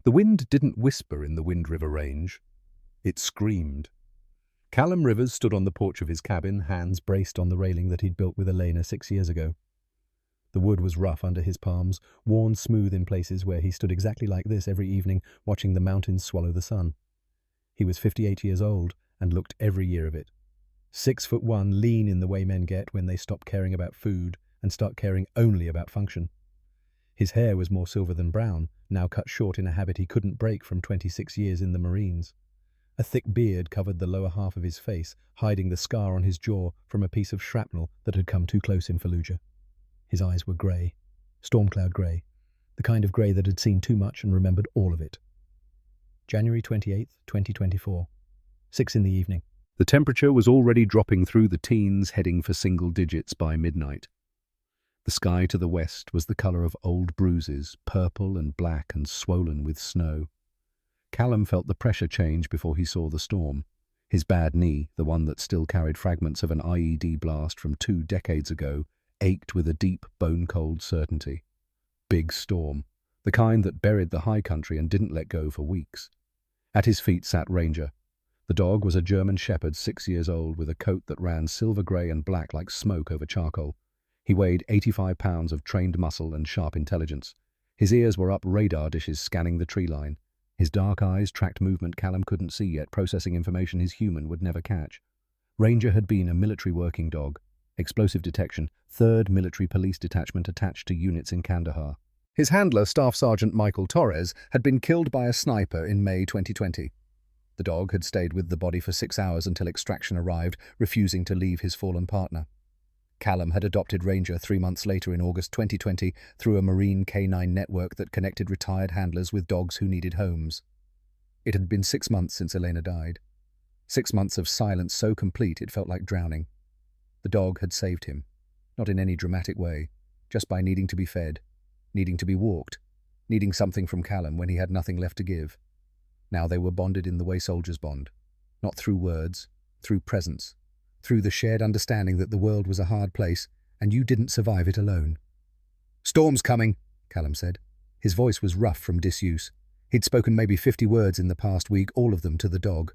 The wind didn't whisper in the Wind River Range. It screamed. Callum Rivers stood on the porch of his cabin, hands braced on the railing that he'd built with Elena 6 years ago. The wood was rough under his palms, worn smooth in places where he stood exactly like this every evening, watching the mountains swallow the sun. He was 58 years old and looked every year of it. 6'1", lean in the way men get when they stop caring about food and start caring only about function. His hair was more silver than brown, now cut short in a habit he couldn't break from 26 years in the Marines. A thick beard covered the lower half of his face, hiding the scar on his jaw from a piece of shrapnel that had come too close in Fallujah. His eyes were grey, storm cloud grey, the kind of grey that had seen too much and remembered all of it. January 28th, 2024. 6 in the evening. The temperature was already dropping through the teens, heading for single digits by midnight. The sky to the west was the colour of old bruises, purple and black and swollen with snow. Callum felt the pressure change before he saw the storm. His bad knee, the one that still carried fragments of an IED blast from 2 decades ago, ached with a deep, bone-cold certainty. Big storm, the kind that buried the high country and didn't let go for weeks. At his feet sat Ranger. The dog was a German shepherd 6 years old with a coat that ran silver-grey and black like smoke over charcoal. He weighed 85 pounds of trained muscle and sharp intelligence. His ears were up radar dishes scanning the tree line. His dark eyes tracked movement Callum couldn't see yet, processing information his human would never catch. Ranger had been a military working dog. Explosive detection, 3rd Military Police Detachment attached to units in Kandahar. His handler, Staff Sergeant Michael Torres, had been killed by a sniper in May 2020. The dog had stayed with the body for 6 hours until extraction arrived, refusing to leave his fallen partner. Callum had adopted Ranger 3 months later in August 2020 through a marine canine network that connected retired handlers with dogs who needed homes. It had been 6 months since Elena died. 6 months of silence so complete it felt like drowning. The dog had saved him, not in any dramatic way, just by needing to be fed, needing to be walked, needing something from Callum when he had nothing left to give. Now they were bonded in the way soldiers bond, not through words, through presence, through the shared understanding that the world was a hard place and you didn't survive it alone. "Storm's coming," Callum said. His voice was rough from disuse. He'd spoken maybe 50 words in the past week, all of them to the dog.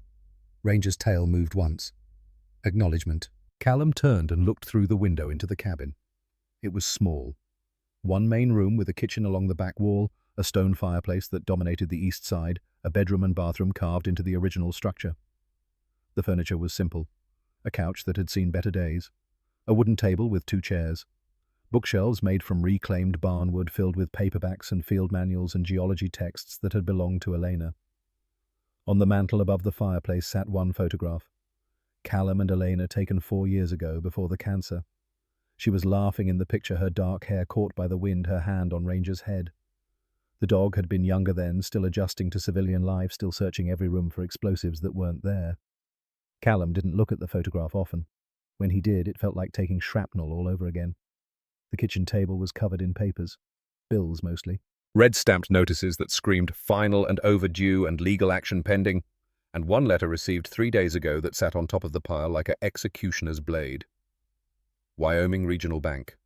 Ranger's tail moved once. Acknowledgement. Callum turned and looked through the window into the cabin. It was small. One main room with a kitchen along the back wall, a stone fireplace that dominated the east side, a bedroom and bathroom carved into the original structure. The furniture was simple. A couch that had seen better days, a wooden table with 2 chairs, bookshelves made from reclaimed barnwood filled with paperbacks and field manuals and geology texts that had belonged to Elena. On the mantel above the fireplace sat one photograph. Callum and Elena taken 4 years ago before the cancer. She was laughing in the picture, her dark hair caught by the wind, her hand on Ranger's head. The dog had been younger then, still adjusting to civilian life, still searching every room for explosives that weren't there. Callum didn't look at the photograph often. When he did, it felt like taking shrapnel all over again. The kitchen table was covered in papers. Bills, mostly. Red-stamped notices that screamed final and overdue and legal action pending, and one letter received 3 days ago that sat on top of the pile like an executioner's blade. Wyoming Regional Bank.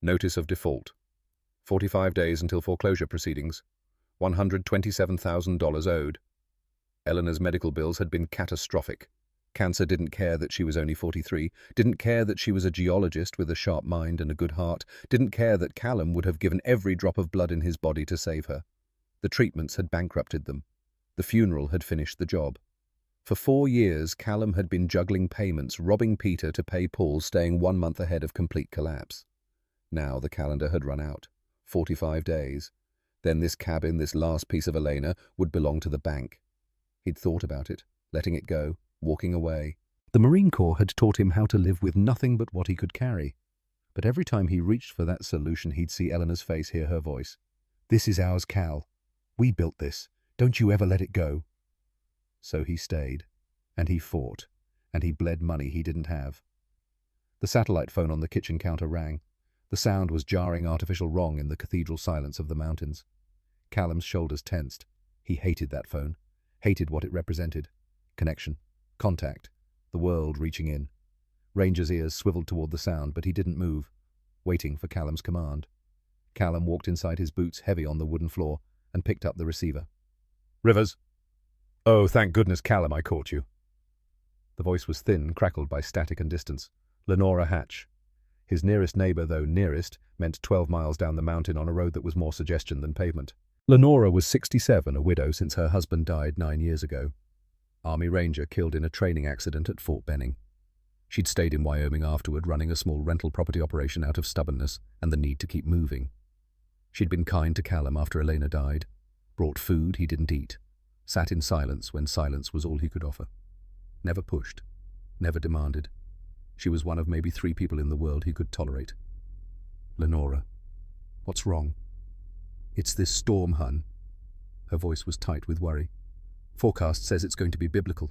Notice of default. 45 days until foreclosure proceedings. $127,000 owed. Eleanor's medical bills had been catastrophic. Cancer didn't care that she was only 43, didn't care that she was a geologist with a sharp mind and a good heart, didn't care that Callum would have given every drop of blood in his body to save her. The treatments had bankrupted them. The funeral had finished the job. For 4 years, Callum had been juggling payments, robbing Peter to pay Paul, staying 1 month ahead of complete collapse. Now the calendar had run out. 45 days. Then this cabin, this last piece of Elena, would belong to the bank. He'd thought about it, letting it go, walking away. The Marine Corps had taught him how to live with nothing but what he could carry. But every time he reached for that solution, he'd see Eleanor's face, hear her voice. "This is ours, Cal. We built this. Don't you ever let it go." So he stayed, and he fought, and he bled money he didn't have. The satellite phone on the kitchen counter rang. The sound was jarring artificial wrong in the cathedral silence of the mountains. Callum's shoulders tensed. He hated that phone, hated what it represented. Connection, contact, the world reaching in. Ranger's ears swiveled toward the sound, but he didn't move, waiting for Callum's command. Callum walked inside his boots, heavy on the wooden floor, and picked up the receiver. Rivers? Oh, thank goodness, Callum, I caught you. The voice was thin, crackled by static and distance. Lenora Hatch. His nearest neighbour, though nearest, meant 12 miles down the mountain on a road that was more suggestion than pavement. Lenora was 67, a widow since her husband died 9 years ago. Army Ranger killed in a training accident at Fort Benning. She'd stayed in Wyoming afterward, running a small rental property operation out of stubbornness and the need to keep moving. She'd been kind to Callum after Elena died, brought food he didn't eat, sat in silence when silence was all he could offer. Never pushed, never demanded. She was one of maybe 3 people in the world he could tolerate. Lenora. What's wrong? It's this storm, hun. Her voice was tight with worry. Forecast says it's going to be biblical.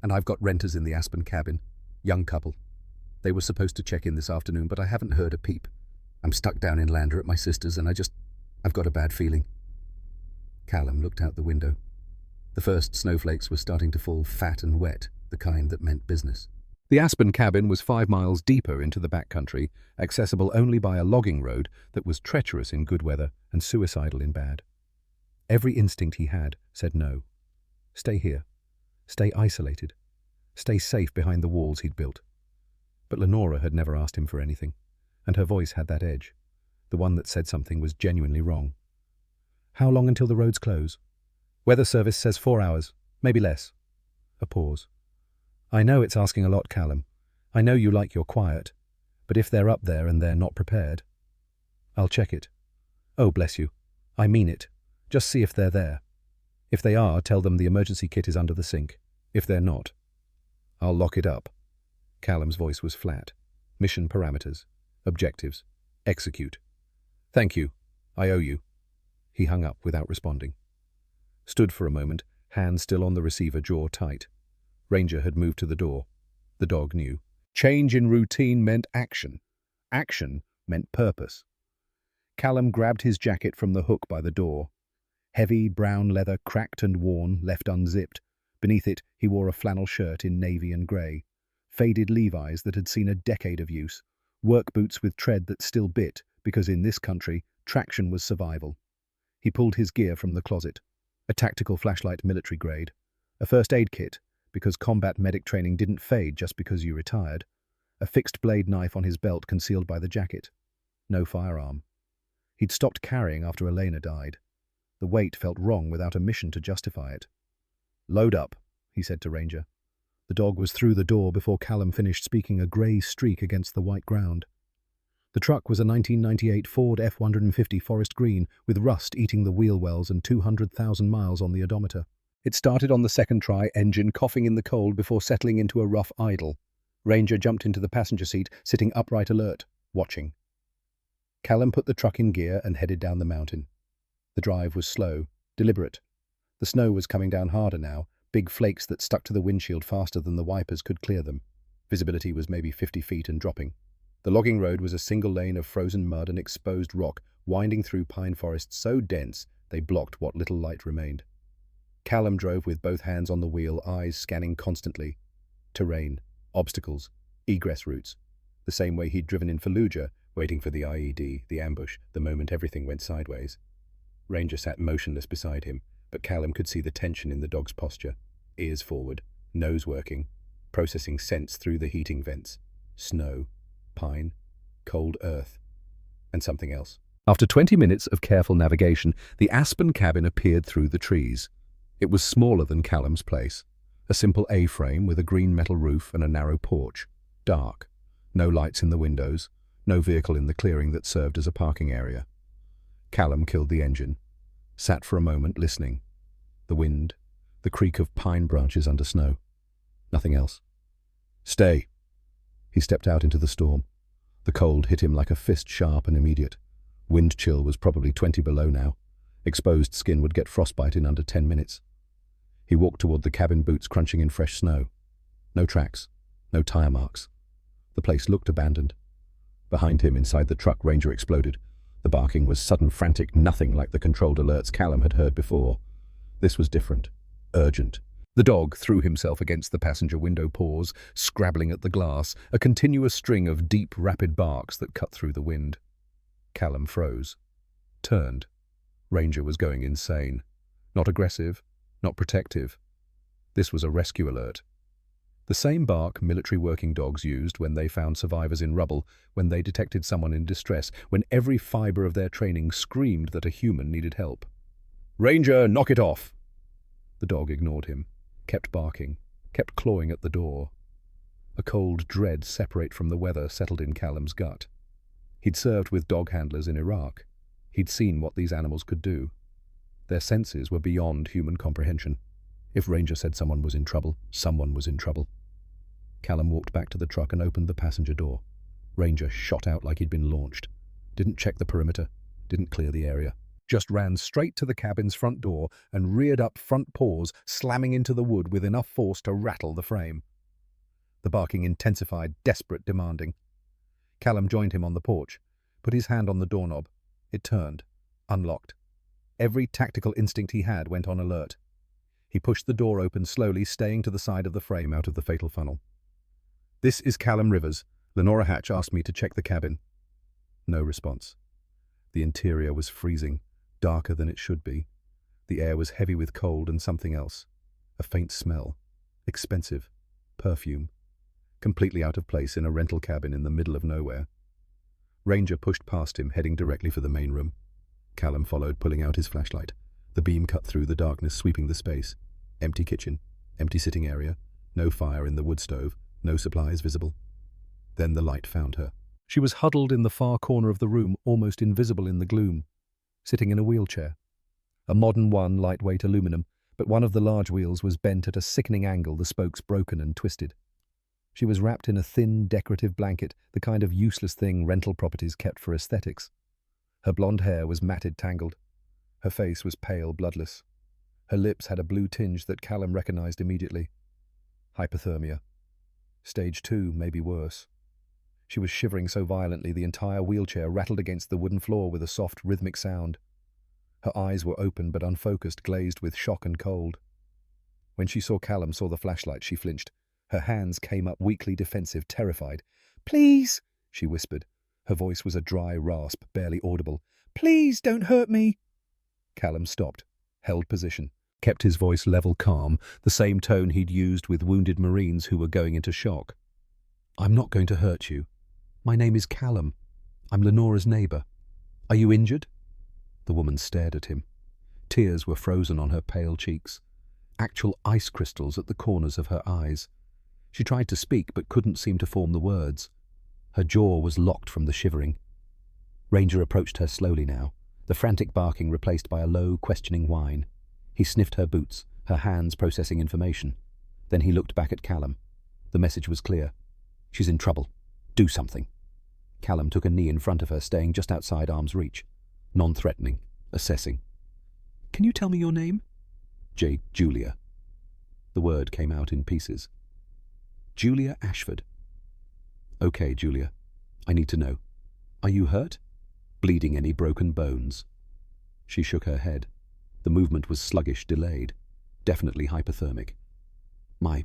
And I've got renters in the Aspen cabin. Young couple. They were supposed to check in this afternoon, but I haven't heard a peep. I'm stuck down in Lander at my sister's and I've got a bad feeling. Callum looked out the window. The first snowflakes were starting to fall fat and wet, the kind that meant business. The Aspen cabin was 5 miles deeper into the backcountry, accessible only by a logging road that was treacherous in good weather and suicidal in bad. Every instinct he had said no. Stay here. Stay isolated. Stay safe behind the walls he'd built. But Lenora had never asked him for anything, and her voice had that edge, the one that said something was genuinely wrong. How long until the roads close? Weather service says 4 hours, maybe less. A pause. I know it's asking a lot, Callum. I know you like your quiet, but if they're up there and they're not prepared... I'll check it. Oh, bless you. I mean it. Just see if they're there. If they are, tell them the emergency kit is under the sink. If they're not, I'll lock it up. Callum's voice was flat. Mission parameters. Objectives. Execute. Thank you. I owe you. He hung up without responding. Stood for a moment, hand still on the receiver, jaw tight. Ranger had moved to the door. The dog knew. Change in routine meant action. Action meant purpose. Callum grabbed his jacket from the hook by the door. Heavy brown leather, cracked and worn, left unzipped. Beneath it, he wore a flannel shirt in navy and grey. Faded Levi's that had seen a decade of use. Work boots with tread that still bit, because in this country, traction was survival. He pulled his gear from the closet. A tactical flashlight, military grade. A first aid kit, because combat medic training didn't fade just because you retired. A fixed blade knife on his belt concealed by the jacket. No firearm. He'd stopped carrying after Elena died. The weight felt wrong without a mission to justify it. Load up, he said to Ranger. The dog was through the door before Callum finished speaking, a grey streak against the white ground. The truck was a 1998 Ford F-150 forest green with rust eating the wheel wells and 200,000 miles on the odometer. It started on the second try, engine coughing in the cold before settling into a rough idle. Ranger jumped into the passenger seat, sitting upright alert, watching. Callum put the truck in gear and headed down the mountain. The drive was slow, deliberate. The snow was coming down harder now, big flakes that stuck to the windshield faster than the wipers could clear them. Visibility was maybe 50 feet and dropping. The logging road was a single lane of frozen mud and exposed rock, winding through pine forests so dense they blocked what little light remained. Callum drove with both hands on the wheel, eyes scanning constantly. Terrain, obstacles, egress routes. The same way he'd driven in Fallujah, waiting for the IED, the ambush, the moment everything went sideways. Ranger sat motionless beside him, but Callum could see the tension in the dog's posture. Ears forward, nose working, processing scents through the heating vents. Snow, pine, cold earth, and something else. After 20 minutes of careful navigation, the Aspen cabin appeared through the trees. It was smaller than Callum's place. A simple A-frame with a green metal roof and a narrow porch. Dark. No lights in the windows. No vehicle in the clearing that served as a parking area. Callum killed the engine. Sat for a moment listening. The wind. The creak of pine branches under snow. Nothing else. Stay. He stepped out into the storm. The cold hit him like a fist, sharp and immediate. Wind chill was probably 20 below now. Exposed skin would get frostbite in under 10 minutes. He walked toward the cabin, boots crunching in fresh snow. No tracks. No tire marks. The place looked abandoned. Behind him, inside the truck, Ranger exploded. The barking was sudden, frantic, nothing like the controlled alerts Callum had heard before. This was different. Urgent. The dog threw himself against the passenger window, paws, scrabbling at the glass, a continuous string of deep, rapid barks that cut through the wind. Callum froze. Turned. Ranger was going insane. Not aggressive, not protective. This was a rescue alert. The same bark military working dogs used when they found survivors in rubble, when they detected someone in distress, when every fibre of their training screamed that a human needed help. "Ranger, knock it off!" The dog ignored him, kept barking, kept clawing at the door. A cold dread separate from the weather settled in Callum's gut. He'd served with dog handlers in Iraq. He'd seen what these animals could do. Their senses were beyond human comprehension. If Ranger said someone was in trouble, someone was in trouble. Callum walked back to the truck and opened the passenger door. Ranger shot out like he'd been launched. Didn't check the perimeter, didn't clear the area. Just ran straight to the cabin's front door and reared up front paws, slamming into the wood with enough force to rattle the frame. The barking intensified, desperate, demanding. Callum joined him on the porch, put his hand on the doorknob. It turned, unlocked. Every tactical instinct he had went on alert. He pushed the door open slowly, staying to the side of the frame out of the fatal funnel. "This is Callum Rivers. Lenora Hatch asked me to check the cabin." No response. The interior was freezing, darker than it should be. The air was heavy with cold and something else. A faint smell. Expensive. Perfume. Completely out of place in a rental cabin in the middle of nowhere. Ranger pushed past him, heading directly for the main room. Callum followed, pulling out his flashlight. The beam cut through the darkness, sweeping the space. Empty kitchen, empty sitting area, no fire in the wood stove, no supplies visible. Then the light found her. She was huddled in the far corner of the room, almost invisible in the gloom, sitting in a wheelchair. A modern one, lightweight aluminum, but one of the large wheels was bent at a sickening angle, the spokes broken and twisted. She was wrapped in a thin, decorative blanket, the kind of useless thing rental properties kept for aesthetics. Her blonde hair was matted, tangled. Her face was pale, bloodless. Her lips had a blue tinge that Callum recognized immediately. Hypothermia. Stage 2, maybe worse. She was shivering so violently the entire wheelchair rattled against the wooden floor with a soft, rhythmic sound. Her eyes were open but unfocused, glazed with shock and cold. When she saw Callum, saw the flashlight, she flinched. Her hands came up weakly defensive, terrified. "Please," she whispered. Her voice was a dry rasp, barely audible. "Please don't hurt me." Callum stopped, held position, kept his voice level, calm, the same tone he'd used with wounded Marines who were going into shock. "I'm not going to hurt you. My name is Callum. I'm Lenora's neighbour. Are you injured?" The woman stared at him. Tears were frozen on her pale cheeks, actual ice crystals at the corners of her eyes. She tried to speak but couldn't seem to form the words. Her jaw was locked from the shivering. Ranger approached her slowly now, the frantic barking replaced by a low, questioning whine. He sniffed her boots, her hands processing information. Then he looked back at Callum. The message was clear. "She's in trouble. Do something." Callum took a knee in front of her, staying just outside arm's reach. Non-threatening, assessing. "Can you tell me your name?" Julia." The word came out in pieces. "Julia Ashford." "Okay, Julia. I need to know. Are you hurt? Bleeding any broken bones?" She shook her head. The movement was sluggish, delayed. Definitely hypothermic. My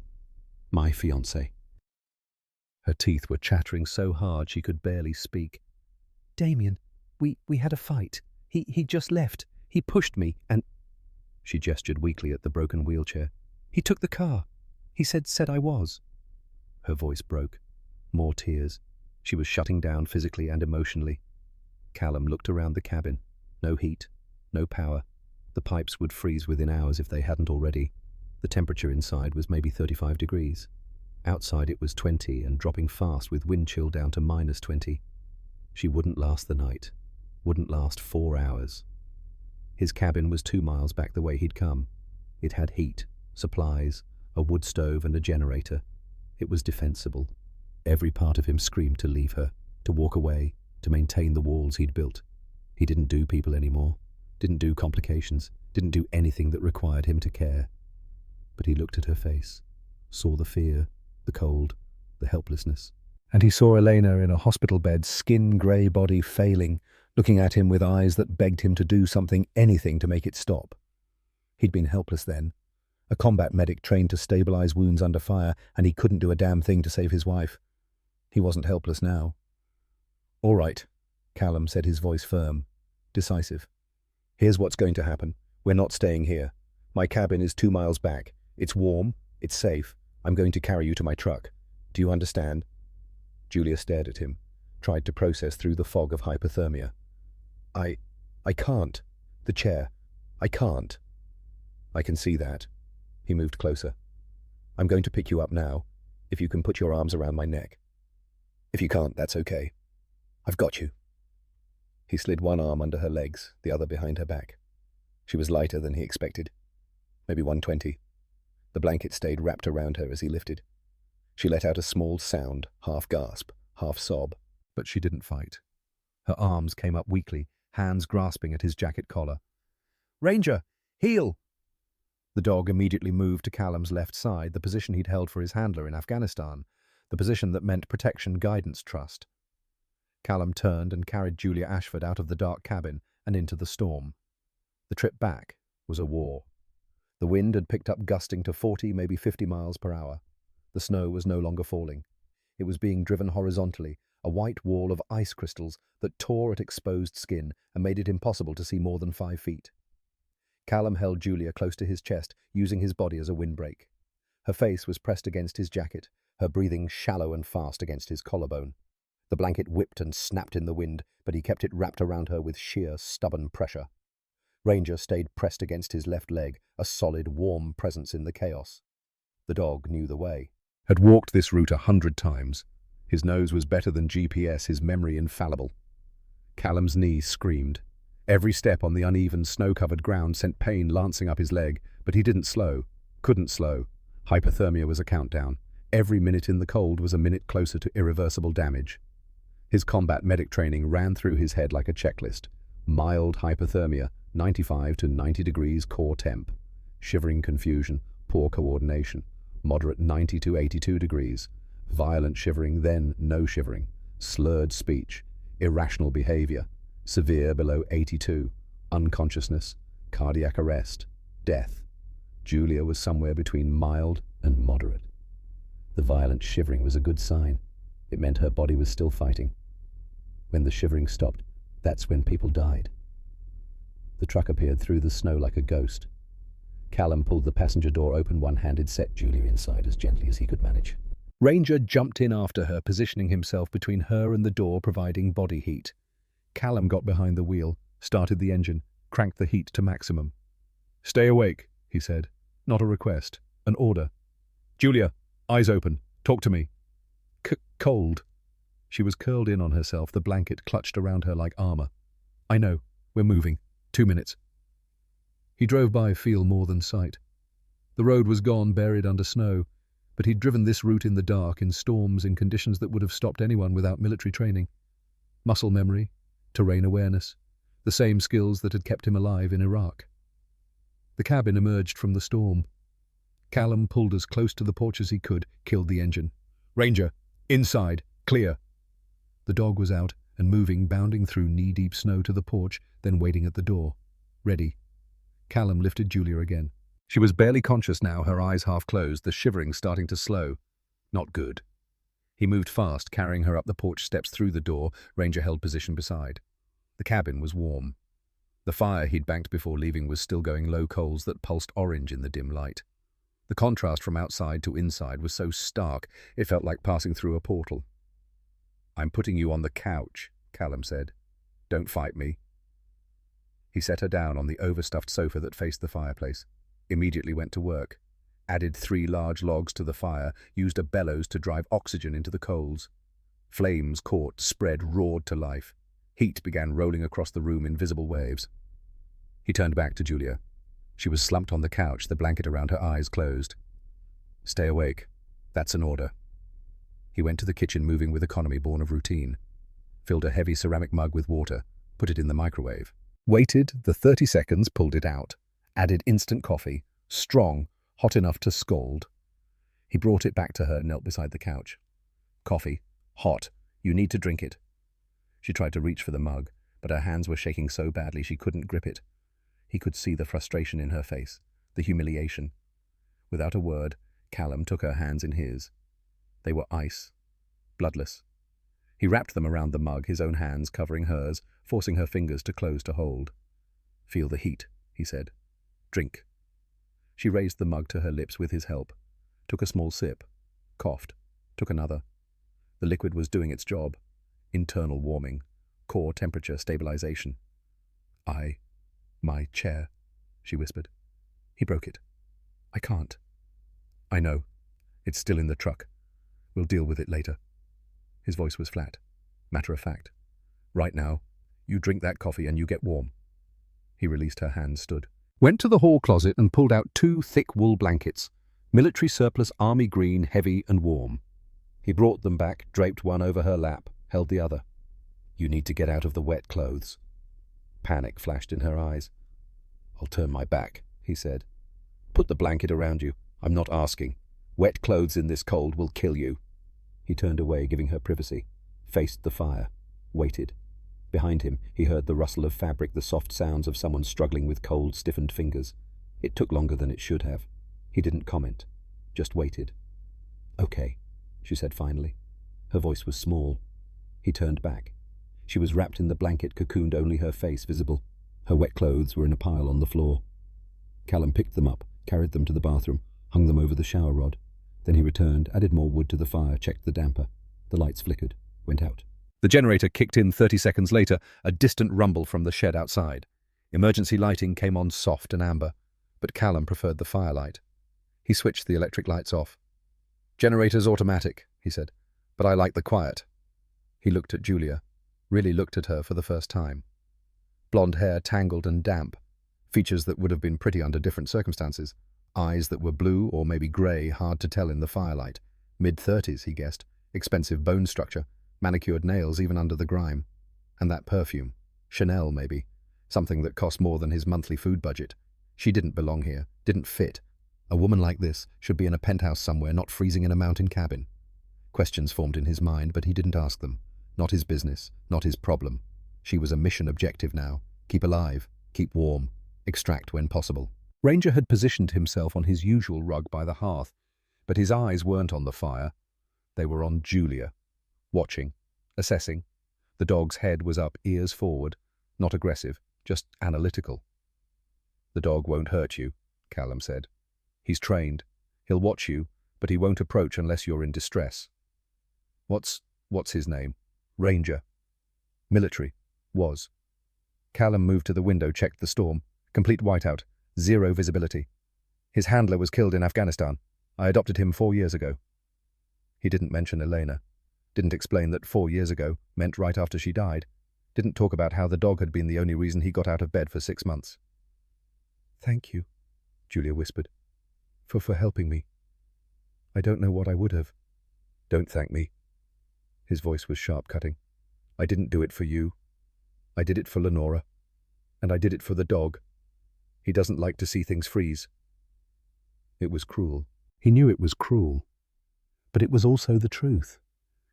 fiancé." Her teeth were chattering so hard she could barely speak. "Damien, we had a fight. He just left. He pushed me and—" She gestured weakly at the broken wheelchair. "He took the car. He said I was." Her voice broke. More tears. She was shutting down physically and emotionally. Callum looked around the cabin. No heat, no power. The pipes would freeze within hours if they hadn't already. The temperature inside was maybe 35 degrees. Outside it was 20 and dropping fast with wind chill down to -20. She wouldn't last the night. Wouldn't last 4 hours. His cabin was 2 miles back the way he'd come. It had heat, supplies, a wood stove and a generator. It was defensible. Every part of him screamed to leave her, to walk away, to maintain the walls he'd built. He didn't do people anymore, didn't do complications, didn't do anything that required him to care. But he looked at her face, saw the fear, the cold, the helplessness. And he saw Elena in a hospital bed, skin-grey body failing, looking at him with eyes that begged him to do something, anything to make it stop. He'd been helpless then, a combat medic trained to stabilize wounds under fire, and he couldn't do a damn thing to save his wife. He wasn't helpless now. "All right," Callum said, his voice firm, decisive. "Here's what's going to happen. We're not staying here. My cabin is 2 miles back. It's warm. It's safe. I'm going to carry you to my truck. Do you understand? Julia stared at him, tried to process through the fog of hypothermia. I can't. The chair. I can't. I can see that. He moved closer. I'm going to pick you up now, if you can put your arms around my neck. If you can't, that's okay. I've got you. He slid one arm under her legs, the other behind her back. She was lighter than he expected. Maybe 120. The blanket stayed wrapped around her as he lifted. She let out a small sound, half gasp, half sob. But she didn't fight. Her arms came up weakly, hands grasping at his jacket collar. "Ranger, heel!" The dog immediately moved to Callum's left side, the position he'd held for his handler in Afghanistan, the position that meant protection, guidance, trust. Callum turned and carried Julia Ashford out of the dark cabin and into the storm. The trip back was a war. The wind had picked up, gusting to 40, maybe 50 miles per hour. The snow was no longer falling. It was being driven horizontally, a white wall of ice crystals that tore at exposed skin and made it impossible to see more than 5 feet. Callum held Julia close to his chest, using his body as a windbreak. Her face was pressed against his jacket, her breathing shallow and fast against his collarbone. The blanket whipped and snapped in the wind, but he kept it wrapped around her with sheer, stubborn pressure. Ranger stayed pressed against his left leg, a solid, warm presence in the chaos. The dog knew the way. Had walked this route 100 times. His nose was better than GPS, his memory infallible. Callum's knees screamed. Every step on the uneven, snow-covered ground sent pain lancing up his leg, but he didn't slow, couldn't slow. Hypothermia was a countdown. Every minute in the cold was a minute closer to irreversible damage. His combat medic training ran through his head like a checklist. Mild hypothermia, 95 to 90 degrees core temp. Shivering confusion, poor coordination. Moderate 90 to 82 degrees. Violent shivering, then no shivering. Slurred speech. Irrational behavior. Severe below 82. Unconsciousness. Cardiac arrest. Death. Julia was somewhere between mild and moderate. The violent shivering was a good sign. It meant her body was still fighting. When the shivering stopped, that's when people died. The truck appeared through the snow like a ghost. Callum pulled the passenger door open one-handed, set Julia inside as gently as he could manage. Ranger jumped in after her, positioning himself between her and the door, providing body heat. Callum got behind the wheel, started the engine, cranked the heat to maximum. "Stay awake," he said. "Not a request, an order. Julia, eyes open. Talk to me." Cold. She was curled in on herself, the blanket clutched around her like armor. "I know. We're moving. 2 minutes." He drove by feel more than sight. The road was gone, buried under snow, but he'd driven this route in the dark, in storms, in conditions that would have stopped anyone without military training. Muscle memory, terrain awareness, the same skills that had kept him alive in Iraq. The cabin emerged from the storm. Callum pulled as close to the porch as he could, killed the engine. "Ranger, inside, clear." The dog was out and moving, bounding through knee-deep snow to the porch, then waiting at the door. Ready. Callum lifted Julia again. She was barely conscious now, her eyes half closed, the shivering starting to slow. Not good. He moved fast, carrying her up the porch steps through the door. Ranger held position beside. The cabin was warm. The fire he'd banked before leaving was still going, low coals that pulsed orange in the dim light. The contrast from outside to inside was so stark, it felt like passing through a portal. "I'm putting you on the couch," Callum said. "Don't fight me." He set her down on the overstuffed sofa that faced the fireplace, immediately went to work, added 3 large logs to the fire, used a bellows to drive oxygen into the coals. Flames caught, spread, roared to life. Heat began rolling across the room in visible waves. He turned back to Julia. She was slumped on the couch, the blanket around her eyes closed. "Stay awake. That's an order." He went to the kitchen, moving with economy born of routine. Filled a heavy ceramic mug with water, put it in the microwave. Waited the 30 seconds, pulled it out. Added instant coffee, strong, hot enough to scald. He brought it back to her, knelt beside the couch. "Coffee. Hot. You need to drink it." She tried to reach for the mug, but her hands were shaking so badly she couldn't grip it. He could see the frustration in her face, the humiliation. Without a word, Callum took her hands in his. They were ice, bloodless. He wrapped them around the mug, his own hands covering hers, forcing her fingers to close to hold. "Feel the heat," he said. "Drink." She raised the mug to her lips with his help, took a small sip, coughed, took another. The liquid was doing its job. Internal warming, core temperature stabilization. My chair, she whispered. He broke it. I can't. I know. It's still in the truck. We'll deal with it later. His voice was flat, matter of fact. Right now, you drink that coffee and you get warm. He released her hand, stood. Went to the hall closet and pulled out 2 thick wool blankets, military surplus army green, heavy and warm. He brought them back, draped one over her lap, held the other. You need to get out of the wet clothes. Panic flashed in her eyes. I'll turn my back, he said. Put the blanket around you. I'm not asking. Wet clothes in this cold will kill you. He turned away, giving her privacy, faced the fire, waited. Behind him, he heard the rustle of fabric, the soft sounds of someone struggling with cold, stiffened fingers. It took longer than it should have. He didn't comment, just waited. Okay, she said finally. Her voice was small. He turned back. She was wrapped in the blanket, cocooned, only her face visible. Her wet clothes were in a pile on the floor. Callum picked them up, carried them to the bathroom, hung them over the shower rod. Then he returned, added more wood to the fire, checked the damper. The lights flickered, went out. The generator kicked in 30 seconds later, a distant rumble from the shed outside. Emergency lighting came on soft and amber, but Callum preferred the firelight. He switched the electric lights off. Generator's automatic, he said, but I like the quiet. He looked at Julia, really looked at her for the first time. Blonde hair tangled and damp, features that would have been pretty under different circumstances, eyes that were blue or maybe grey, hard to tell in the firelight. Mid-30s, he guessed, expensive bone structure, manicured nails even under the grime. And that perfume. Chanel, maybe. Something that cost more than his monthly food budget. She didn't belong here, didn't fit. A woman like this should be in a penthouse somewhere, not freezing in a mountain cabin. Questions formed in his mind, but he didn't ask them. Not his business, not his problem. She was a mission objective now. Keep alive, keep warm, extract when possible. Ranger had positioned himself on his usual rug by the hearth, but his eyes weren't on the fire. They were on Julia. Watching, assessing. The dog's head was up, ears forward, not aggressive, just analytical. The dog won't hurt you, Callum said. He's trained. He'll watch you, but he won't approach unless you're in distress. What's his name? Ranger. Military. Was. Callum moved to the window, checked the storm. Complete whiteout. Zero visibility. His handler was killed in Afghanistan. I adopted him 4 years ago. He didn't mention Elena. Didn't explain that 4 years ago meant right after she died. Didn't talk about how the dog had been the only reason he got out of bed for 6 months. Thank you, Julia whispered, for helping me. I don't know what I would have. Don't thank me. His voice was sharp-cutting. I didn't do it for you. I did it for Lenora. And I did it for the dog. He doesn't like to see things freeze. It was cruel. He knew it was cruel. But it was also the truth.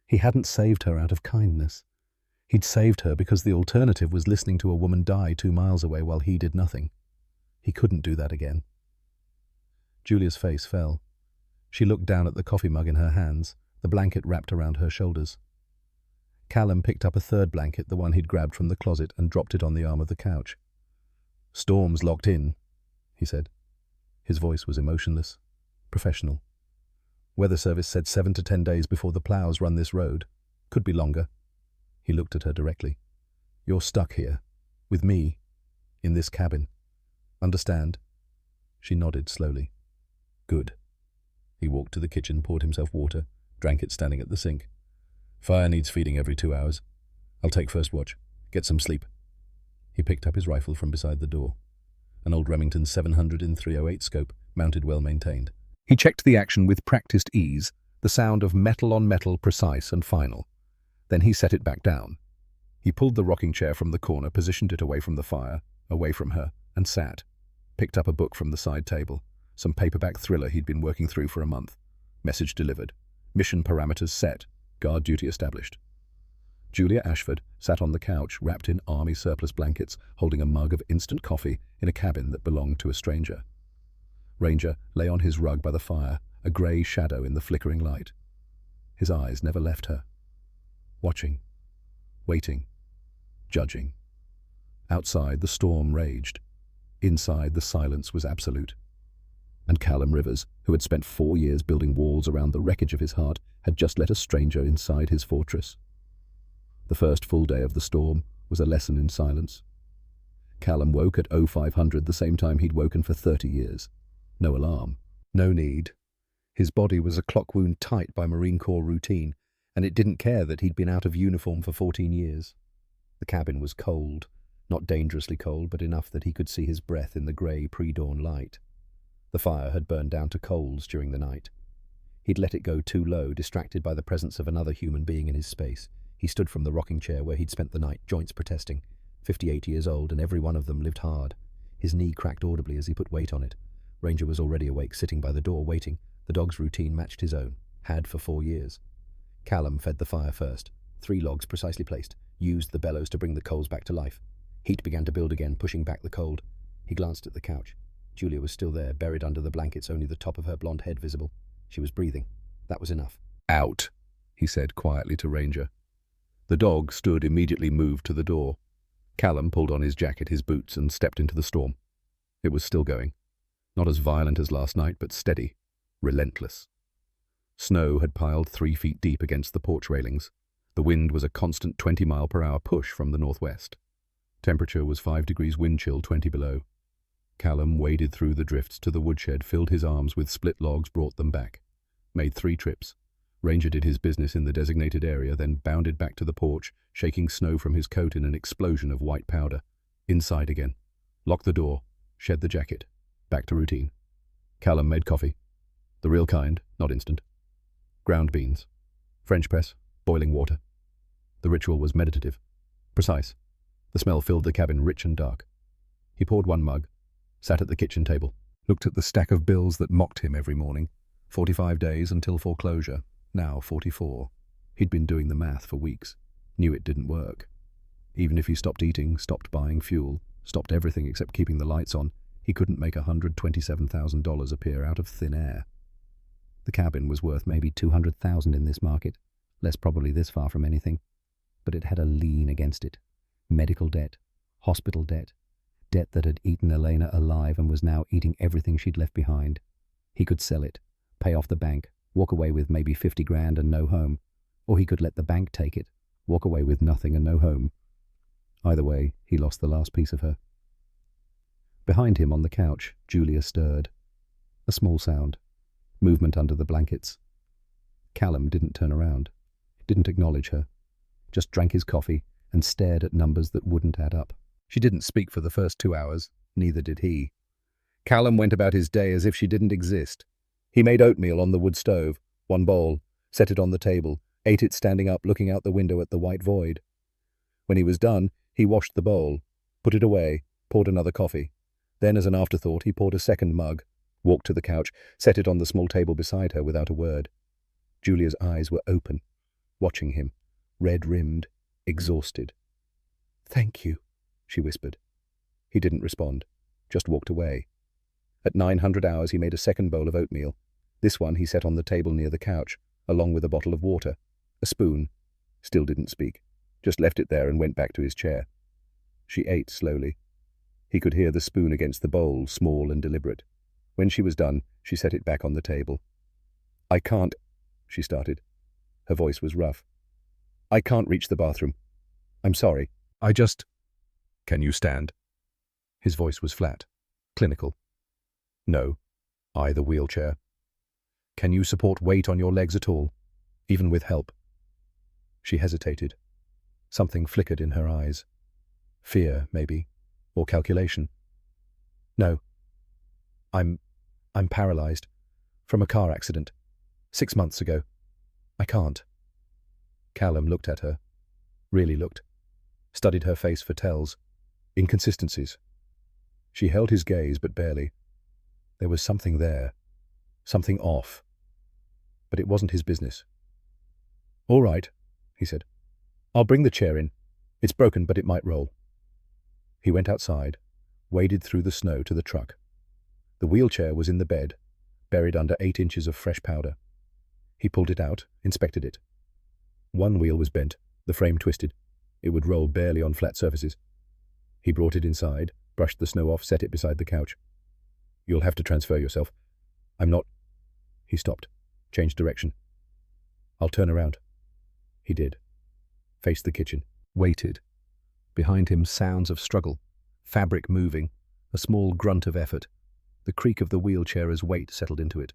He hadn't saved her out of kindness. He'd saved her because the alternative was listening to a woman die 2 miles away while he did nothing. He couldn't do that again. Julia's face fell. She looked down at the coffee mug in her hands, the blanket wrapped around her shoulders. Callum picked up a third blanket, the one he'd grabbed from the closet, and dropped it on the arm of the couch. Storm's locked in, he said. His voice was emotionless, professional. Weather Service said 7 to 10 days before the plows run this road. Could be longer. He looked at her directly. You're stuck here, with me, in this cabin. Understand? She nodded slowly. Good. He walked to the kitchen, poured himself water, drank it standing at the sink. Fire needs feeding every 2 hours. I'll take first watch. Get some sleep. He picked up his rifle from beside the door. An old Remington 700 in .308 scope, mounted well-maintained. He checked the action with practiced ease, the sound of metal on metal, precise and final. Then he set it back down. He pulled the rocking chair from the corner, positioned it away from the fire, away from her, and sat. Picked up a book from the side table, some paperback thriller he'd been working through for a month. Message delivered. Mission parameters set. Guard duty established. Julia Ashford sat on the couch, wrapped in army surplus blankets, holding a mug of instant coffee in a cabin that belonged to a stranger. Ranger lay on his rug by the fire, a grey shadow in the flickering light. His eyes never left her. Watching. Waiting. Judging. Outside, the storm raged. Inside, the silence was absolute. And Callum Rivers, who had spent 4 years building walls around the wreckage of his heart, had just let a stranger inside his fortress. The first full day of the storm was a lesson in silence. Callum woke at 0500 the same time he'd woken for 30 years. No alarm. No need. His body was a clock wound tight by Marine Corps routine, and it didn't care that he'd been out of uniform for 14 years. The cabin was cold, not dangerously cold, but enough that he could see his breath in the grey pre-dawn light. The fire had burned down to coals during the night. He'd let it go too low, distracted by the presence of another human being in his space. He stood from the rocking chair where he'd spent the night, joints protesting. 58 years old, and every one of them lived hard. His knee cracked audibly as he put weight on it. Ranger was already awake, sitting by the door, waiting. The dog's routine matched his own. Had for 4 years. Callum fed the fire first. 3 logs precisely placed. Used the bellows to bring the coals back to life. Heat began to build again, pushing back the cold. He glanced at the couch. Julia was still there, buried under the blankets, only the top of her blonde head visible. She was breathing. That was enough. "Out," he said quietly to Ranger. The dog stood, immediately moved to the door. Callum pulled on his jacket, his boots, and stepped into the storm. It was still going. Not as violent as last night, but steady, relentless. Snow had piled 3 feet deep against the porch railings. The wind was a constant 20-mile-per-hour push from the northwest. Temperature was 5 degrees wind chill, 20 below. Callum waded through the drifts to the woodshed, filled his arms with split logs, brought them back. Made 3 trips. Ranger did his business in the designated area, then bounded back to the porch, shaking snow from his coat in an explosion of white powder. Inside again. Locked the door. Shed the jacket. Back to routine. Callum made coffee. The real kind, not instant. Ground beans. French press. Boiling water. The ritual was meditative. Precise. The smell filled the cabin, rich and dark. He poured 1 mug. Sat at the kitchen table. Looked at the stack of bills that mocked him every morning. 45 days until foreclosure. Now 44. He'd been doing the math for weeks. Knew it didn't work. Even if he stopped eating, stopped buying fuel, stopped everything except keeping the lights on, he couldn't make $127,000 appear out of thin air. The cabin was worth maybe $200,000 in this market, less probably this far from anything. But it had a lien against it. Medical debt, hospital debt, debt that had eaten Elena alive and was now eating everything she'd left behind. He could sell it, pay off the bank, walk away with maybe 50 grand and no home. Or he could let the bank take it, walk away with nothing and no home. Either way, he lost the last piece of her. Behind him on the couch, Julia stirred. A small sound. Movement under the blankets. Callum didn't turn around. Didn't acknowledge her. Just drank his coffee and stared at numbers that wouldn't add up. She didn't speak for the first 2 hours. Neither did he. Callum went about his day as if she didn't exist. He made oatmeal on the wood stove, 1 bowl, set it on the table, ate it standing up, looking out the window at the white void. When he was done, he washed the bowl, put it away, poured another coffee. Then, as an afterthought, he poured a 2nd mug, walked to the couch, set it on the small table beside her without a word. Julia's eyes were open, watching him, red-rimmed, exhausted. "Thank you," she whispered. He didn't respond, just walked away. At 900 hours he made a 2nd bowl of oatmeal. This one he set on the table near the couch, along with a bottle of water, a spoon. Still didn't speak, just left it there and went back to his chair. She ate slowly. He could hear the spoon against the bowl, small and deliberate. When she was done, she set it back on the table. "I can't," she started. Her voice was rough. "I can't reach the bathroom. I'm sorry. I just—" "Can you stand?" His voice was flat, clinical. "No. I the wheelchair." "Can you support weight on your legs at all, even with help?" She hesitated. Something flickered in her eyes. Fear, maybe, or calculation. "No. I'm paralyzed. From a car accident. 6 months ago. I can't." Callum looked at her. Really looked. Studied her face for tells. Inconsistencies. She held his gaze, but barely. There was something there. Something off. But it wasn't his business. "All right," he said. "I'll bring the chair in. It's broken, but it might roll." He went outside, waded through the snow to the truck. The wheelchair was in the bed, buried under 8 inches of fresh powder. He pulled it out, inspected it. 1 wheel was bent, the frame twisted. It would roll barely on flat surfaces. He brought it inside, brushed the snow off, set it beside the couch. "You'll have to transfer yourself. I'm not. He stopped, changed direction. I'll turn around. He did. Faced the kitchen. Waited. Behind him, sounds of struggle, fabric moving, a small grunt of effort, the creak of the wheelchair as weight settled into it.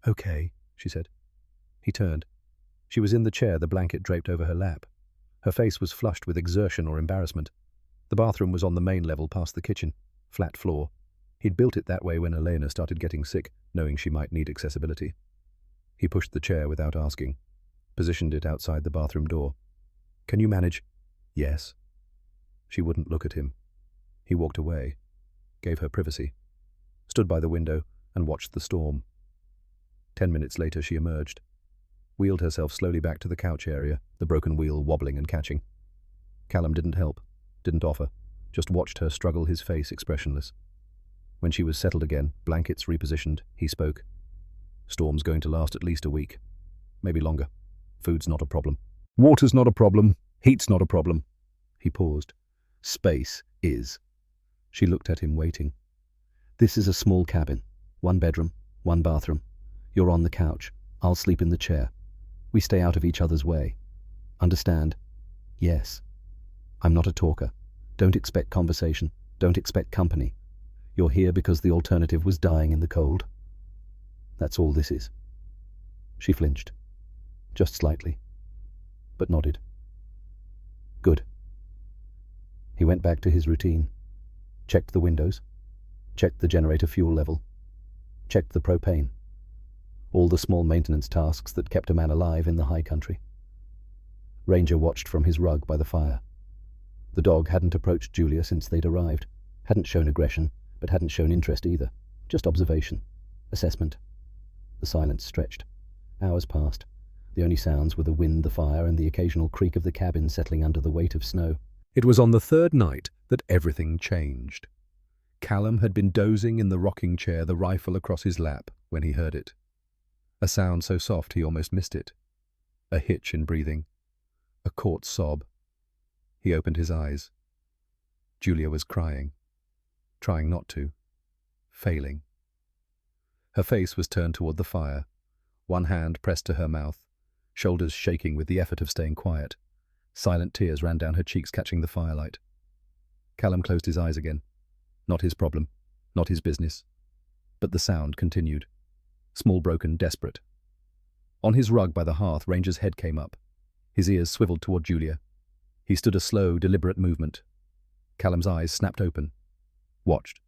"Okay," she said. He turned. She was in the chair, the blanket draped over her lap. Her face was flushed with exertion or embarrassment. The bathroom was on the main level past the kitchen, flat floor. He'd built it that way when Elena started getting sick, knowing she might need accessibility. He pushed the chair without asking, positioned it outside the bathroom door. "Can you manage?" "Yes." She wouldn't look at him. He walked away, gave her privacy, stood by the window and watched the storm. 10 minutes later she emerged, wheeled herself slowly back to the couch area, the broken wheel wobbling and catching. Callum didn't help, didn't offer, just watched her struggle, his face expressionless. When she was settled again, blankets repositioned, he spoke. "Storm's going to last at least a week, maybe longer. Food's not a problem. Water's not a problem. Heat's not a problem." He paused. "Space is." She looked at him, waiting. "This is a small cabin. 1 bedroom, 1 bathroom. You're on the couch. I'll sleep in the chair. We stay out of each other's way. Understand?" "Yes." "I'm not a talker. Don't expect conversation. Don't expect company. You're here because the alternative was dying in the cold. That's all this is." She flinched. Just slightly. But nodded. "Good." He went back to his routine. Checked the windows. Checked the generator fuel level. Checked the propane. All the small maintenance tasks that kept a man alive in the high country. Ranger watched from his rug by the fire. The dog hadn't approached Julia since they'd arrived. Hadn't shown aggression, but hadn't shown interest either. Just observation. Assessment. The silence stretched. Hours passed. The only sounds were the wind, the fire, and the occasional creak of the cabin settling under the weight of snow. It was on the 3rd night that everything changed. Callum had been dozing in the rocking chair, the rifle across his lap, when he heard it. A sound so soft he almost missed it. A hitch in breathing. A caught sob. He opened his eyes. Julia was crying. Trying not to. Failing. Her face was turned toward the fire, one hand pressed to her mouth, shoulders shaking with the effort of staying quiet. Silent tears ran down her cheeks, catching the firelight. Callum closed his eyes again. Not his problem, not his business. But the sound continued. Small, broken, desperate. On his rug by the hearth, Ranger's head came up. His ears swiveled toward Julia. He stood a slow, deliberate movement. Callum's eyes snapped open. Watched.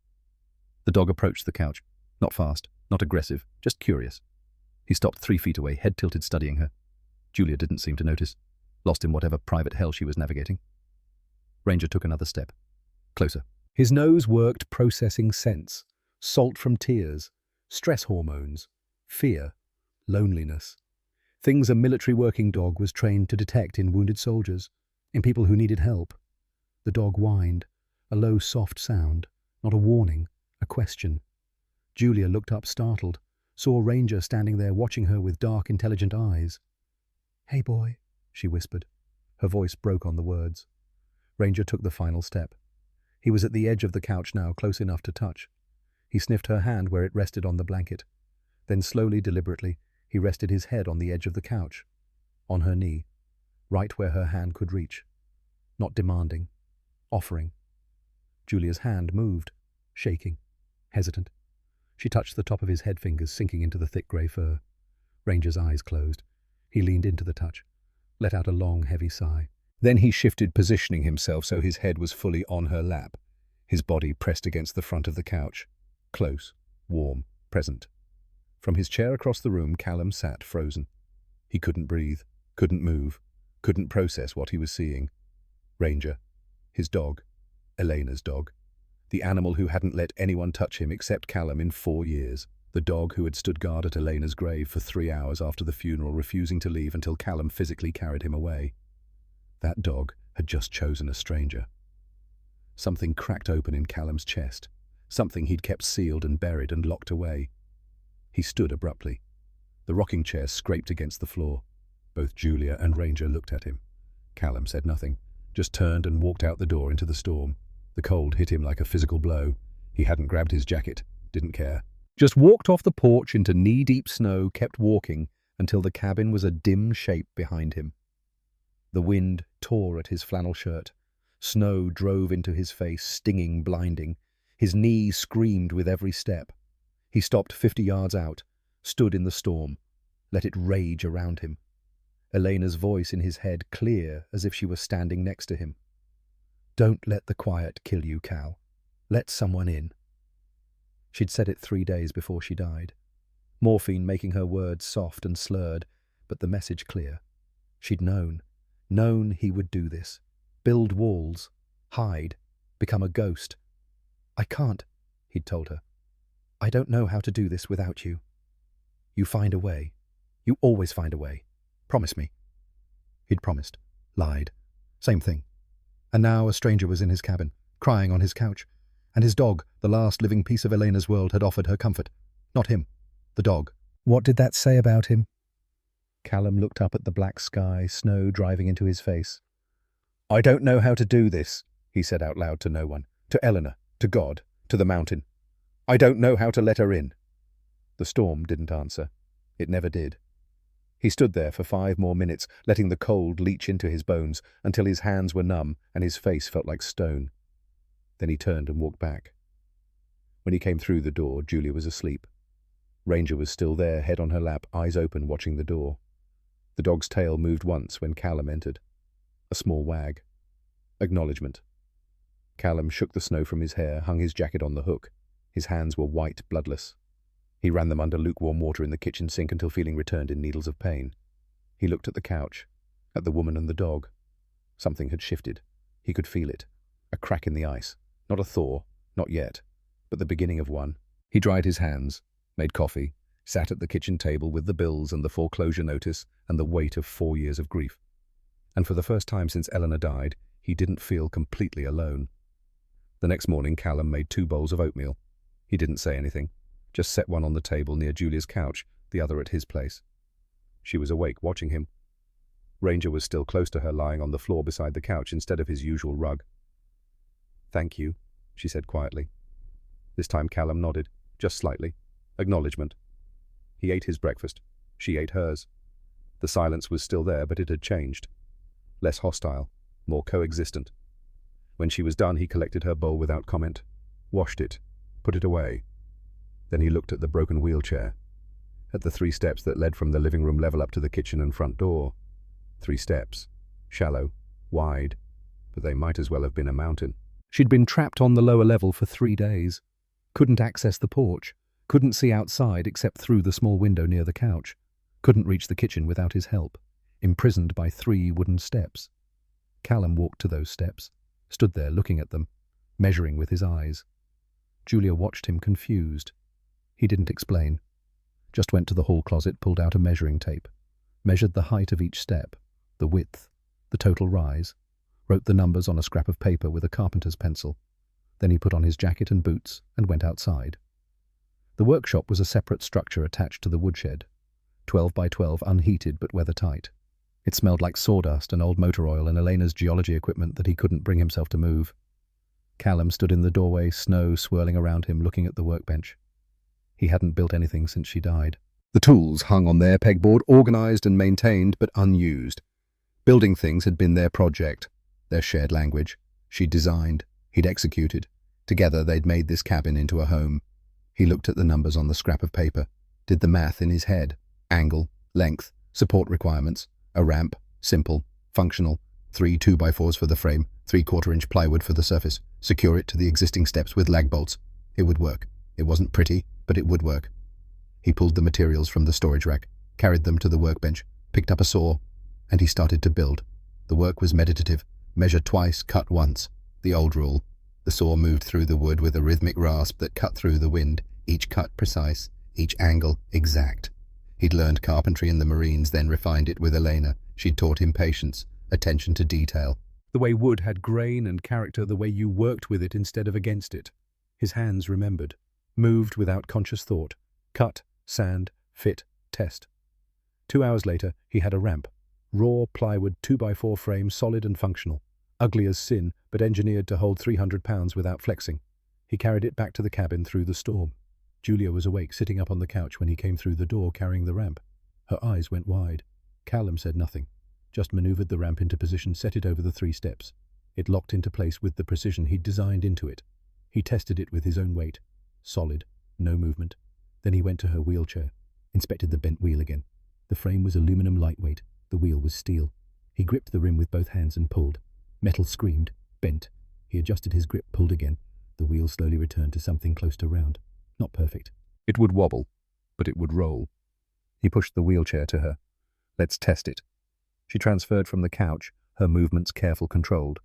The dog approached the couch. Not fast, not aggressive, just curious. He stopped 3 feet away, head tilted, studying her. Julia didn't seem to notice, lost in whatever private hell she was navigating. Ranger took another step. Closer. His nose worked, processing scents, salt from tears, stress hormones, fear, loneliness. Things a military working dog was trained to detect in wounded soldiers, in people who needed help. The dog whined, a low, soft sound, not a warning, a question. Julia looked up, startled, saw Ranger standing there watching her with dark, intelligent eyes. "Hey, boy," she whispered. Her voice broke on the words. Ranger took the final step. He was at the edge of the couch now, close enough to touch. He sniffed her hand where it rested on the blanket. Then slowly, deliberately, he rested his head on the edge of the couch, on her knee, right where her hand could reach. Not demanding, offering. Julia's hand moved, shaking, hesitant. She touched the top of his head, fingers sinking into the thick grey fur. Ranger's eyes closed. He leaned into the touch, let out a long, heavy sigh. Then he shifted, positioning himself so his head was fully on her lap, his body pressed against the front of the couch. Close, warm, present. From his chair across the room, Callum sat frozen. He couldn't breathe, couldn't move, couldn't process what he was seeing. Ranger, his dog, Elena's dog. The animal who hadn't let anyone touch him except Callum in 4 years. The dog who had stood guard at Elena's grave for 3 hours after the funeral, refusing to leave until Callum physically carried him away. That dog had just chosen a stranger. Something cracked open in Callum's chest, something he'd kept sealed and buried and locked away. He stood abruptly. The rocking chair scraped against the floor. Both Julia and Ranger looked at him. Callum said nothing, just turned and walked out the door into the storm. The cold hit him like a physical blow. He hadn't grabbed his jacket, didn't care. Just walked off the porch into knee-deep snow, kept walking until the cabin was a dim shape behind him. The wind tore at his flannel shirt. Snow drove into his face, stinging, blinding. His knee screamed with every step. He stopped 50 yards out, stood in the storm, let it rage around him. Elena's voice in his head clear as if she were standing next to him. "Don't let the quiet kill you, Cal. Let someone in." She'd said it 3 days before she died. Morphine making her words soft and slurred, but the message clear. She'd known he would do this. Build walls, hide, become a ghost. "I can't," he'd told her. "I don't know how to do this without you. You find a way. You always find a way. Promise me." He'd promised, lied. Same thing. And now a stranger was in his cabin, crying on his couch, and his dog, the last living piece of Elena's world, had offered her comfort. Not him, the dog. What did that say about him? Callum looked up at the black sky, snow driving into his face. "I don't know how to do this," he said out loud to no one. To Eleanor, to God, to the mountain. "I don't know how to let her in." The storm didn't answer. It never did. He stood there for 5 more minutes, letting the cold leach into his bones until his hands were numb and his face felt like stone. Then he turned and walked back. When he came through the door, Julia was asleep. Ranger was still there, head on her lap, eyes open, watching the door. The dog's tail moved once when Callum entered. A small wag. Acknowledgement. Callum shook the snow from his hair, hung his jacket on the hook. His hands were white, bloodless. He ran them under lukewarm water in the kitchen sink until feeling returned in needles of pain. He looked at the couch, at the woman and the dog. Something had shifted. He could feel it. A crack in the ice. Not a thaw, not yet, but the beginning of one. He dried his hands, made coffee, sat at the kitchen table with the bills and the foreclosure notice and the weight of 4 years of grief. And for the first time since Eleanor died, he didn't feel completely alone. The next morning, Callum made 2 bowls of oatmeal. He didn't say anything, just set one on the table near Julia's couch, the other at his place. She was awake, watching him. Ranger was still close to her, lying on the floor beside the couch instead of his usual rug. "Thank you," she said quietly. This time Callum nodded, just slightly. Acknowledgement. He ate his breakfast. She ate hers. The silence was still there, but it had changed. Less hostile, more coexistent. When she was done, he collected her bowl without comment, washed it, put it away. Then he looked at the broken wheelchair, at the 3 steps that led from the living room level up to the kitchen and front door. 3 steps, shallow, wide, but they might as well have been a mountain. She'd been trapped on the lower level for 3 days. Couldn't access the porch, couldn't see outside except through the small window near the couch, couldn't reach the kitchen without his help, imprisoned by 3 wooden steps. Callum walked to those steps, stood there looking at them, measuring with his eyes. Julia watched him confused. He didn't explain, just went to the hall closet, pulled out a measuring tape, measured the height of each step, the width, the total rise, wrote the numbers on a scrap of paper with a carpenter's pencil. Then he put on his jacket and boots and went outside. The workshop was a separate structure attached to the woodshed, 12 by 12, unheated but weather-tight. It smelled like sawdust and old motor oil and Elena's geology equipment that he couldn't bring himself to move. Callum stood in the doorway, snow swirling around him, looking at the workbench. He hadn't built anything since she died. The tools hung on their pegboard, organized and maintained, but unused. Building things had been their project, their shared language. She'd designed, he'd executed. Together they'd made this cabin into a home. He looked at the numbers on the scrap of paper, did the math in his head. Angle, length, support requirements, a ramp, simple, functional, 3 2x4s for the frame, 3/4-inch plywood for the surface, secure it to the existing steps with lag bolts. It would work. It wasn't pretty, but it would work. He pulled the materials from the storage rack, carried them to the workbench, picked up a saw, and he started to build. The work was meditative. Measure twice, cut once. The old rule. The saw moved through the wood with a rhythmic rasp that cut through the wind, each cut precise, each angle exact. He'd learned carpentry in the Marines, then refined it with Elena. She'd taught him patience, attention to detail. The way wood had grain and character, the way you worked with it instead of against it. His hands remembered, moved without conscious thought. Cut, sand, fit, test. 2 hours later, he had a ramp. Raw plywood 2x4 frame, solid and functional. Ugly as sin, but engineered to hold 300 pounds without flexing. He carried it back to the cabin through the storm. Julia was awake, sitting up on the couch when he came through the door carrying the ramp. Her eyes went wide. Callum said nothing, just maneuvered the ramp into position, set it over the 3 steps. It locked into place with the precision he'd designed into it. He tested it with his own weight. Solid, no movement. Then he went to her wheelchair, inspected the bent wheel again. The frame was aluminum lightweight, the wheel was steel. He gripped the rim with both hands and pulled. Metal screamed, bent. He adjusted his grip, pulled again. The wheel slowly returned to something close to round. Not perfect. It would wobble, but it would roll. He pushed the wheelchair to her. Let's test it. She transferred from the couch, her movements careful, controlled.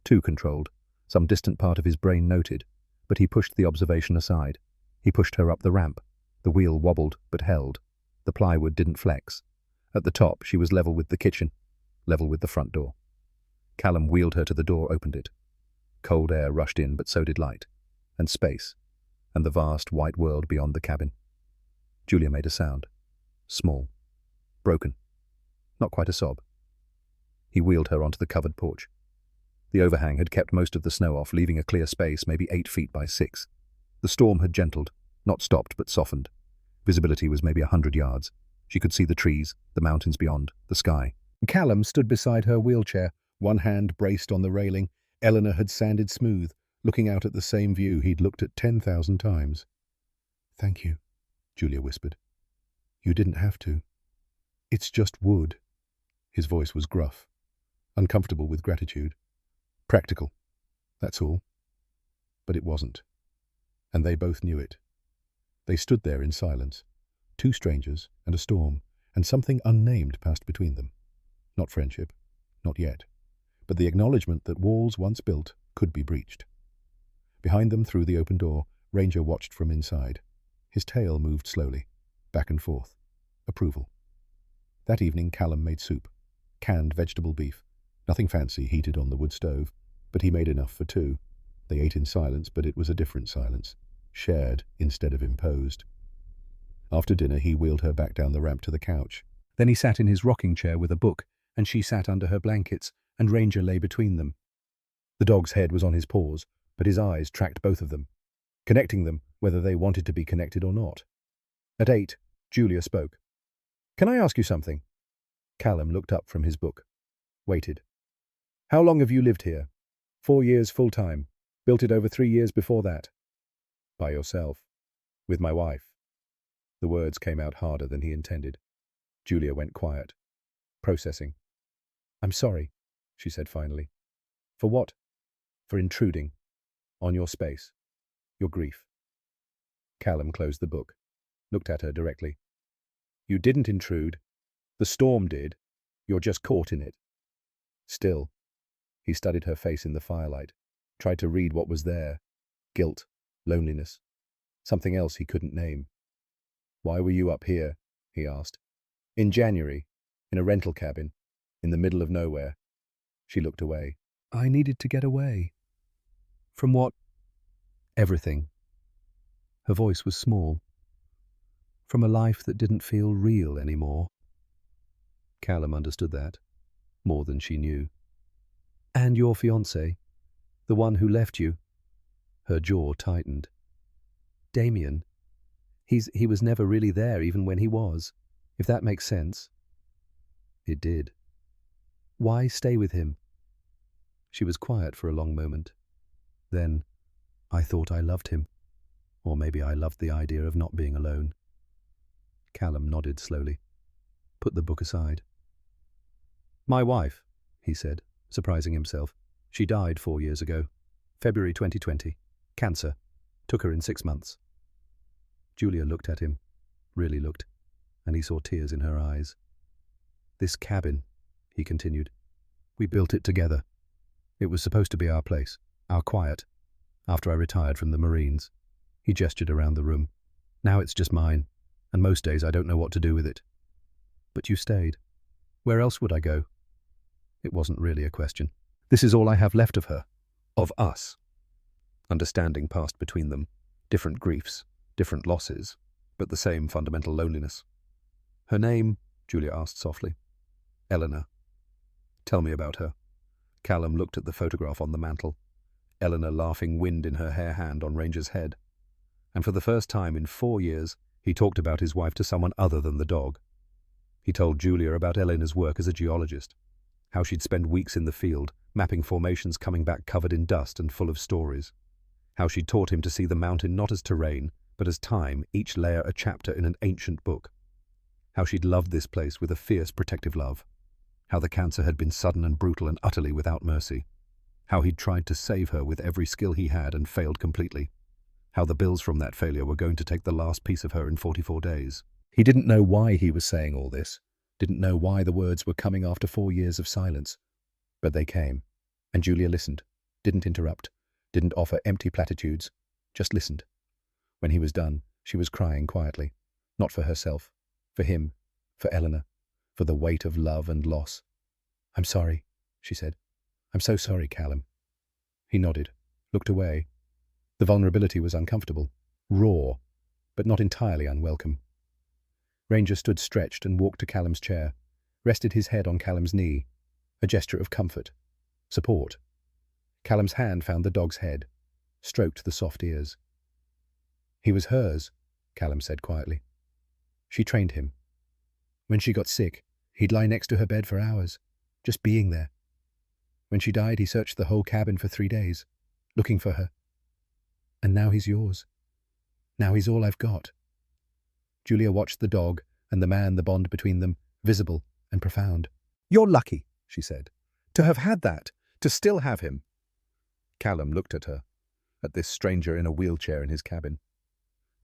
Too controlled, some distant part of his brain noted, but he pushed the observation aside. He pushed her up the ramp. The wheel wobbled, but held. The plywood didn't flex. At the top, she was level with the kitchen, level with the front door. Callum wheeled her to the door, opened it. Cold air rushed in, but so did light, and space, and the vast white world beyond the cabin. Julia made a sound. Small. Broken. Not quite a sob. He wheeled her onto the covered porch. The overhang had kept most of the snow off, leaving a clear space, maybe 8 feet by 6. The storm had gentled, not stopped but softened. Visibility was maybe 100 yards. She could see the trees, the mountains beyond, the sky. Callum stood beside her wheelchair, one hand braced on the railing. Eleanor had sanded smooth, looking out at the same view he'd looked at 10,000 times. "Thank you," Julia whispered. "You didn't have to. It's just wood." His voice was gruff, uncomfortable with gratitude. Practical, that's all. But it wasn't. And they both knew it. They stood there in silence, 2 strangers and a storm, and something unnamed passed between them. Not friendship, not yet, but the acknowledgement that walls once built could be breached. Behind them, through the open door, Ranger watched from inside. His tail moved slowly, back and forth. Approval. That evening, Callum made soup. Canned vegetable beef. Nothing fancy, heated on the wood stove, but he made enough for 2. They ate in silence, but it was a different silence. Shared instead of imposed. After dinner, he wheeled her back down the ramp to the couch. Then he sat in his rocking chair with a book, and she sat under her blankets, and Ranger lay between them. The dog's head was on his paws, but his eyes tracked both of them, connecting them whether they wanted to be connected or not. At 8, Julia spoke. "Can I ask you something?" Callum looked up from his book. Waited. "How long have you lived here?" 4 years full-time. Built it over 3 years before that." "By yourself?" "With my wife." The words came out harder than he intended. Julia went quiet, processing. "I'm sorry," she said finally. "For what?" "For intruding. On your space. Your grief." Callum closed the book, looked at her directly. "You didn't intrude. The storm did. You're just caught in it." Still, he studied her face in the firelight, tried to read what was there. Guilt, loneliness, something else he couldn't name. "Why were you up here?" he asked. "In January, in a rental cabin, in the middle of nowhere." She looked away. "I needed to get away." "From what?" "Everything." Her voice was small. "From a life that didn't feel real anymore." Callum understood that, more than she knew. "And your fiancé, the one who left you?" Her jaw tightened. "Damien. He was never really there, even when he was, if that makes sense." It did. "Why stay with him?" She was quiet for a long moment. Then, "I thought I loved him. Or maybe I loved the idea of not being alone." Callum nodded slowly. Put the book aside. "My wife," he said, surprising himself. "She died 4 years ago. February 2020. Cancer. Took her in 6 months." Julia looked at him, really looked, and he saw tears in her eyes. "This cabin," he continued, "we built it together. It was supposed to be our place, our quiet, after I retired from the Marines." He gestured around the room. "Now it's just mine, and most days I don't know what to do with it." "But you stayed. Where else would I go?" It wasn't really a question. "This is all I have left of her. Of us." Understanding passed between them. Different griefs, different losses, but the same fundamental loneliness. "Her name?" Julia asked softly. "Eleanor." "Tell me about her." Callum looked at the photograph on the mantel. Eleanor laughing, wind in her hair hand on Ranger's head. And for the first time in 4 years, he talked about his wife to someone other than the dog. He told Julia about Eleanor's work as a geologist, how she'd spend weeks in the field, mapping formations coming back covered in dust and full of stories, how she'd taught him to see the mountain not as terrain, but as time, each layer a chapter in an ancient book, how she'd loved this place with a fierce protective love, how the cancer had been sudden and brutal and utterly without mercy, how he'd tried to save her with every skill he had and failed completely, how the bills from that failure were going to take the last piece of her in 44 days. He didn't know why he was saying all this, didn't know why the words were coming after 4 years of silence. But they came, and Julia listened, didn't interrupt, didn't offer empty platitudes, just listened. When he was done, she was crying quietly, not for herself, for him, for Eleanor, for the weight of love and loss. "I'm sorry," she said. "I'm so sorry, Callum." He nodded, looked away. The vulnerability was uncomfortable, raw, but not entirely unwelcome. Ranger stood stretched and walked to Callum's chair, rested his head on Callum's knee, a gesture of comfort, support. Callum's hand found the dog's head, stroked the soft ears. "He was hers," Callum said quietly. "She trained him. When she got sick, he'd lie next to her bed for hours, just being there. When she died, he searched the whole cabin for 3 days, looking for her. And now he's yours. Now he's all I've got." Julia watched the dog and the man, the bond between them, visible and profound. "You're lucky," she said, "to have had that, to still have him." Callum looked at her, at this stranger in a wheelchair in his cabin,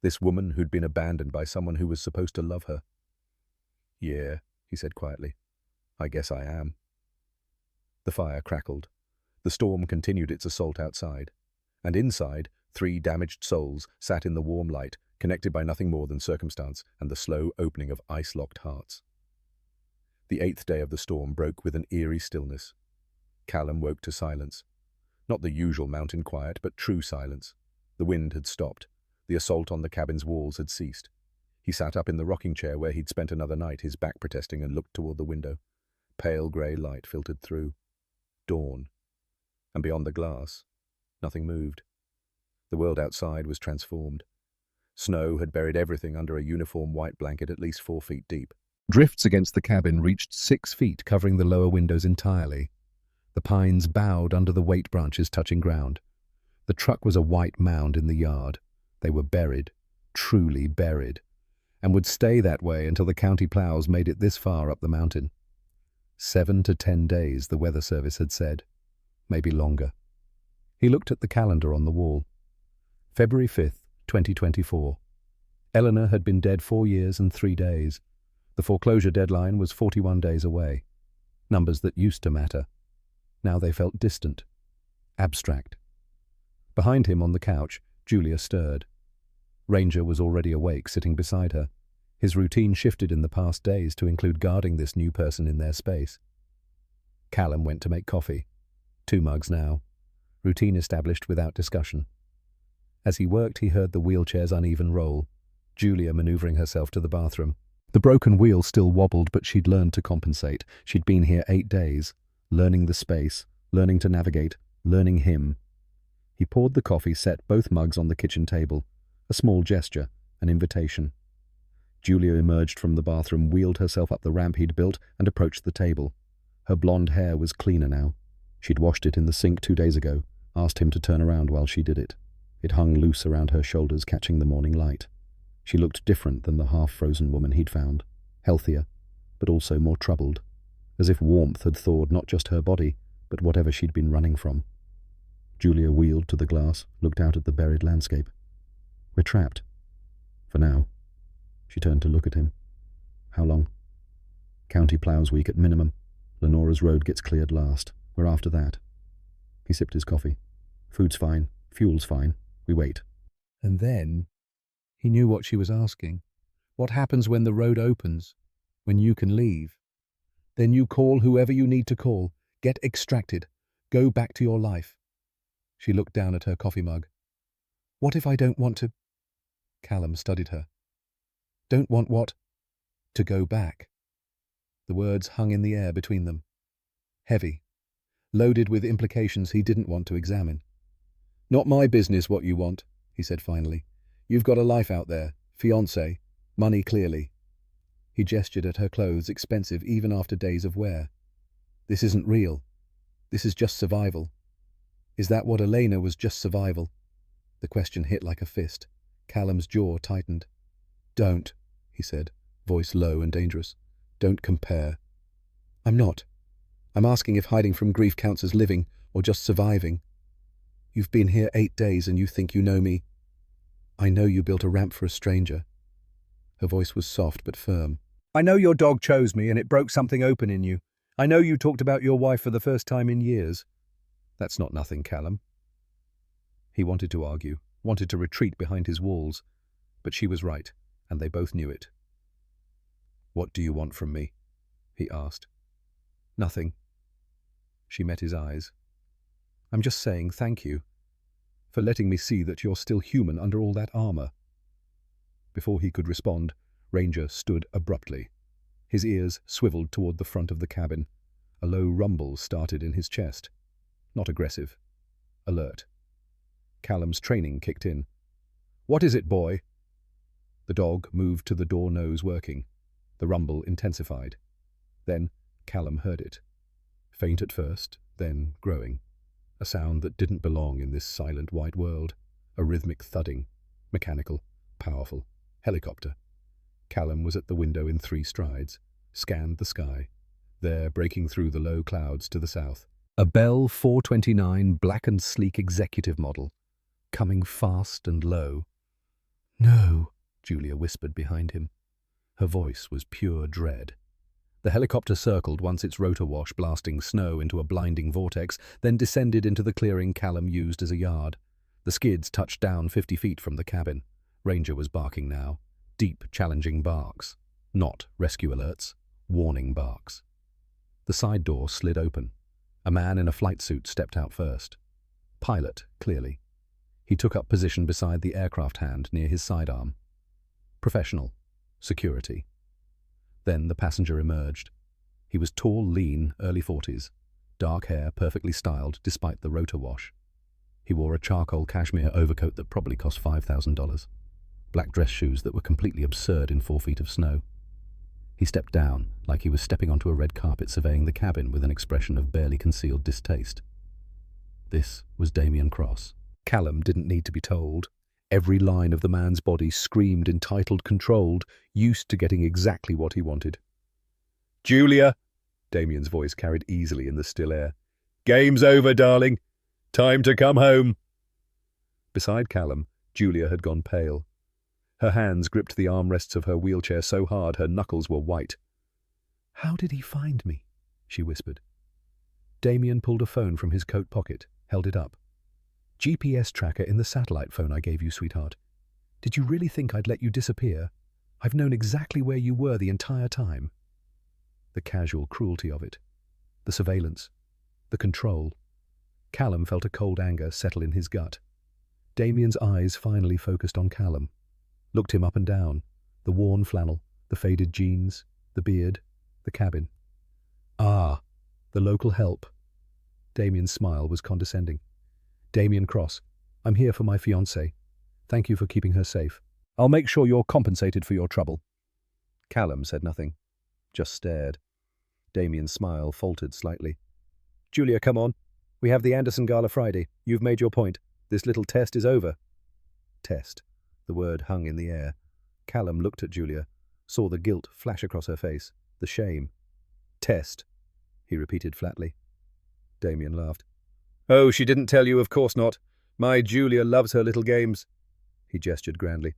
this woman who'd been abandoned by someone who was supposed to love her. "Yeah," he said quietly, "I guess I am." The fire crackled. The storm continued its assault outside, and inside, 3 damaged souls sat in the warm light, connected by nothing more than circumstance and the slow opening of ice-locked hearts. The 8th day of the storm broke with an eerie stillness. Callum woke to silence. Not the usual mountain quiet, but true silence. The wind had stopped. The assault on the cabin's walls had ceased. He sat up in the rocking chair where he'd spent another night, his back protesting, and looked toward the window. Pale grey light filtered through. Dawn. And beyond the glass, nothing moved. The world outside was transformed. Snow had buried everything under a uniform white blanket at least 4 feet deep. Drifts against the cabin reached 6 feet, covering the lower windows entirely. The pines bowed under the weight branches touching ground. The truck was a white mound in the yard. They were buried, truly buried, and would stay that way until the county plows made it this far up the mountain. 7 to 10 days, the weather service had said. Maybe longer. He looked at the calendar on the wall. February 5th, 2024. Eleanor had been dead 4 years and 3 days. The foreclosure deadline was 41 days away. Numbers that used to matter. Now they felt distant, abstract. Behind him on the couch, Julia stirred. Ranger was already awake, sitting beside her. His routine shifted in the past days to include guarding this new person in their space. Callum went to make coffee. 2 mugs now. Routine established without discussion. As he worked, he heard the wheelchair's uneven roll, Julia maneuvering herself to the bathroom. The broken wheel still wobbled, but she'd learned to compensate. She'd been here 8 days, learning the space, learning to navigate, learning him. He poured the coffee, set both mugs on the kitchen table. A small gesture, an invitation. Julia emerged from the bathroom, wheeled herself up the ramp he'd built, and approached the table. Her blonde hair was cleaner now. She'd washed it in the sink 2 days ago, asked him to turn around while she did it. It hung loose around her shoulders, catching the morning light. She looked different than the half-frozen woman he'd found, healthier, but also more troubled, as if warmth had thawed not just her body, but whatever she'd been running from. Julia wheeled to the glass, looked out at the buried landscape. "We're trapped. For now." She turned to look at him. "How long?" "County plows week at minimum. Lenora's road gets cleared last. We're after that." He sipped his coffee. "Food's fine. Fuel's fine. We wait." And then he knew what she was asking. What happens when the road opens? When you can leave? Then you call whoever you need to call. Get extracted. Go back to your life. She looked down at her coffee mug. "What if I don't want to—" Callum studied her. "Don't want what?" "To go back." The words hung in the air between them. Heavy. Loaded with implications he didn't want to examine. "Not my business what you want," he said finally. You've got a life out there, fiancé, money clearly. He gestured at her clothes, expensive even after days of wear. This isn't real. This is just survival. Is that what Elena was, just survival? The question hit like a fist. Callum's jaw tightened. Don't, he said, voice low and dangerous. Don't compare. I'm not. I'm asking if hiding from grief counts as living or just surviving. You've been here 8 days and you think you know me. I know you built a ramp for a stranger. Her voice was soft but firm. I know your dog chose me and it broke something open in you. I know you talked about your wife for the first time in years. That's not nothing, Callum. He wanted to argue, wanted to retreat behind his walls, but she was right, and they both knew it. What do you want from me? He asked. Nothing. She met his eyes. I'm just saying thank you for letting me see that you're still human under all that armor. Before he could respond, Ranger stood abruptly. His ears swiveled toward the front of the cabin. A low rumble started in his chest. Not aggressive. Alert. Callum's training kicked in. What is it, boy? The dog moved to the door, nose working. The rumble intensified. Then Callum heard it. Faint at first, then growing. A sound that didn't belong in this silent white world. A rhythmic thudding. Mechanical. Powerful. Helicopter. Callum was at the window in 3 strides. Scanned the sky. There, breaking through the low clouds to the south. A Bell 429 black and sleek executive model. Coming fast and low. No, Julia whispered behind him. Her voice was pure dread. The helicopter circled once its rotor wash, blasting snow into a blinding vortex, then descended into the clearing Callum used as a yard. The skids touched down 50 feet from the cabin. Ranger was barking now. Deep, challenging barks. Not rescue alerts. Warning barks. The side door slid open. A man in a flight suit stepped out first. Pilot, clearly. He took up position beside the aircraft hand near his sidearm. Professional. Security. Then the passenger emerged. He was tall, lean, early 40s. Dark hair, perfectly styled despite the rotor wash. He wore a charcoal cashmere overcoat that probably cost $5,000. Black dress shoes that were completely absurd in 4 feet of snow. He stepped down, like he was stepping onto a red carpet, surveying the cabin with an expression of barely concealed distaste. This was Damien Cross. Callum didn't need to be told. Every line of the man's body screamed entitled, controlled, used to getting exactly what he wanted. Julia, Damien's voice carried easily in the still air. Game's over, darling. Time to come home. Beside Callum, Julia had gone pale. Her hands gripped the armrests of her wheelchair so hard her knuckles were white. How did he find me? She whispered. Damien pulled a phone from his coat pocket, held it up. GPS tracker in the satellite phone I gave you, sweetheart. Did you really think I'd let you disappear? I've known exactly where you were the entire time. The casual cruelty of it. The surveillance. The control. Callum felt a cold anger settle in his gut. Damien's eyes finally focused on Callum. Looked him up and down. The worn flannel, the faded jeans, the beard, the cabin. Ah, the local help. Damien's smile was condescending. Damien Cross, I'm here for my fiancée. Thank you for keeping her safe. I'll make sure you're compensated for your trouble. Callum said nothing, just stared. Damien's smile faltered slightly. Julia, come on. We have the Anderson Gala Friday. You've made your point. This little test is over. Test. The word hung in the air. Callum looked at Julia, saw the guilt flash across her face, the shame. Test, he repeated flatly. Damien laughed. Oh, she didn't tell you, of course not. My Julia loves her little games. He gestured grandly.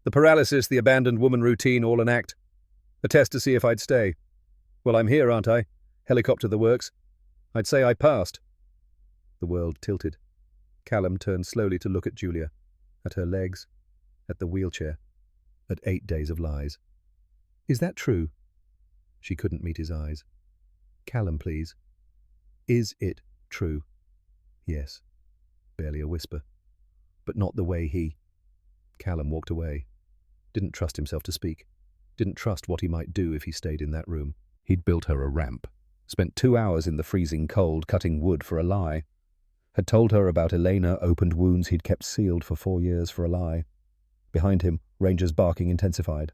The paralysis, the abandoned woman routine, all an act. A test to see if I'd stay. Well, I'm here, aren't I? Helicopter the works. I'd say I passed. The world tilted. Callum turned slowly to look at Julia, at her legs, at the wheelchair, at 8 days of lies. Is that true? She couldn't meet his eyes. Callum, please. Is it true? Yes. Barely a whisper. But not the way he... Callum walked away. Didn't trust himself to speak. Didn't trust what he might do if he stayed in that room. He'd built her a ramp. Spent 2 hours in the freezing cold cutting wood for a lie. Had told her about Elena, opened wounds he'd kept sealed for 4 years for a lie. Behind him, Ranger's barking intensified.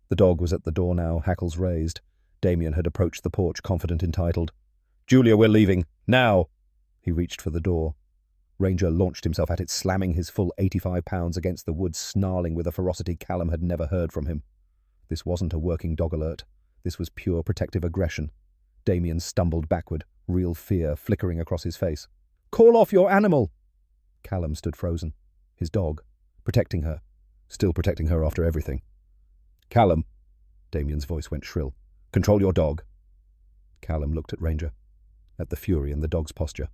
The dog was at the door now, hackles raised. Damien had approached the porch, confident, entitled. "Julia, we're leaving. Now!" He reached for the door. Ranger launched himself at it, slamming his full 85 pounds against the wood, snarling with a ferocity Callum had never heard from him. This wasn't a working dog alert. This was pure protective aggression. Damien stumbled backward, real fear flickering across his face. "Call off your animal!" Callum stood frozen. His dog, protecting her, still protecting her after everything. "Callum," Damien's voice went shrill. "Control your dog." Callum looked at Ranger, at the fury in the dog's posture.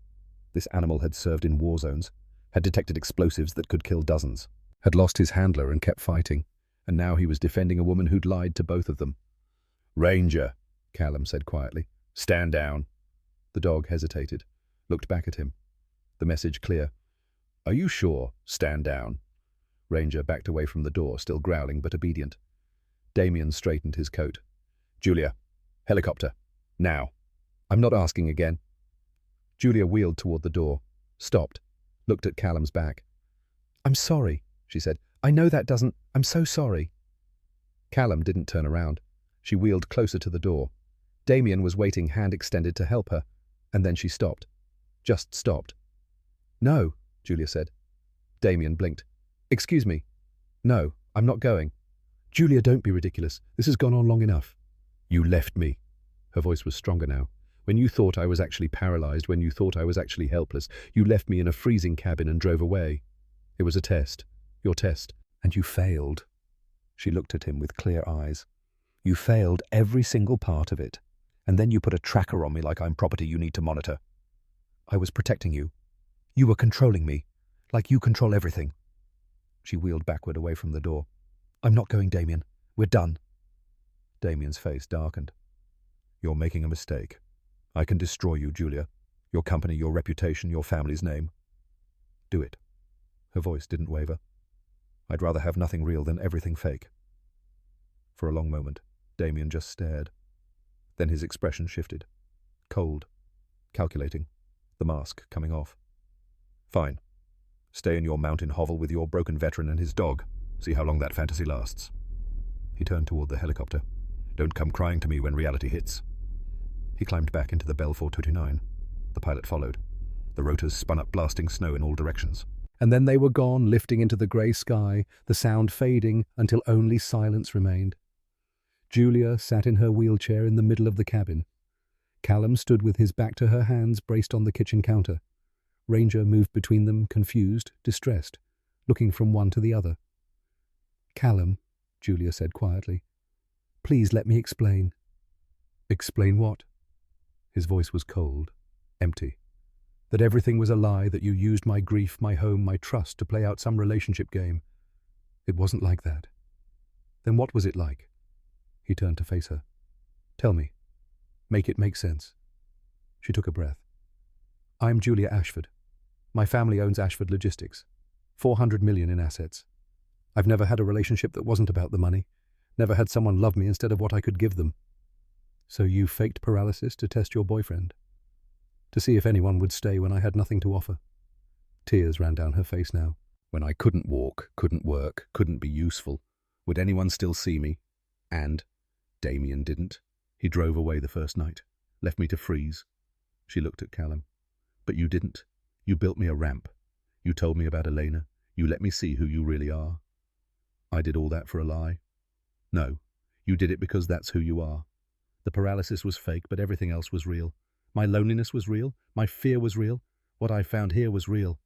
This animal had served in war zones, had detected explosives that could kill dozens, had lost his handler and kept fighting, and now he was defending a woman who'd lied to both of them. "Ranger," Callum said quietly. "Stand down." The dog hesitated, looked back at him. The message clear. "Are you sure? Stand down." Ranger backed away from the door, still growling but obedient. Damien straightened his coat. "Julia, helicopter. Now." "I'm not asking again." Julia wheeled toward the door, stopped, looked at Callum's back. "I'm sorry," she said. "I know that doesn't... I'm so sorry." Callum didn't turn around. She wheeled closer to the door. Damien was waiting, hand extended, to help her, and then she stopped. Just stopped. "No," Julia said. Damien blinked. "Excuse me. No, I'm not going." "Julia, don't be ridiculous. This has gone on long enough." "You left me." Her voice was stronger now. "When you thought I was actually paralyzed, when you thought I was actually helpless, you left me in a freezing cabin and drove away. It was a test. Your test. And you failed." She looked at him with clear eyes. "You failed every single part of it. And then you put a tracker on me like I'm property you need to monitor. I was protecting you. You were controlling me, like you control everything." She wheeled backward away from the door. "I'm not going, Damien. We're done." Damien's face darkened. "You're making a mistake. I can destroy you, Julia. Your company, your reputation, your family's name. Do it." Her voice didn't waver. "I'd rather have nothing real than everything fake." For a long moment, Damien just stared. Then his expression shifted. Cold. Calculating. The mask coming off. "Fine. Stay in your mountain hovel with your broken veteran and his dog. See how long that fantasy lasts." He turned toward the helicopter. "Don't come crying to me when reality hits." He climbed back into the Bell 429. The pilot followed. The rotors spun up, blasting snow in all directions. And then they were gone, lifting into the grey sky, the sound fading until only silence remained. Julia sat in her wheelchair in the middle of the cabin. Callum stood with his back to her, hands braced on the kitchen counter. Ranger moved between them, confused, distressed, looking from one to the other. "Callum," Julia said quietly, "please let me explain." "Explain what?" His voice was cold, empty. "That everything was a lie, that you used my grief, my home, my trust to play out some relationship game. It wasn't like that." "Then what was it like?" He turned to face her. "Tell me. Make it make sense." She took a breath. "I'm Julia Ashford. My family owns Ashford Logistics. 400 million in assets. I've never had a relationship that wasn't about the money. Never had someone love me instead of what I could give them." "So you faked paralysis to test your boyfriend? To see if anyone would stay when I had nothing to offer?" Tears ran down her face now. "When I couldn't walk, couldn't work, couldn't be useful, would anyone still see me? And Damien didn't. He drove away the first night, left me to freeze." She looked at Callum. "But you didn't. You built me a ramp. You told me about Elena. You let me see who you really are. I did all that for a lie? No, you did it because that's who you are. The paralysis was fake, but everything else was real. My loneliness was real. My fear was real. What I found here was real."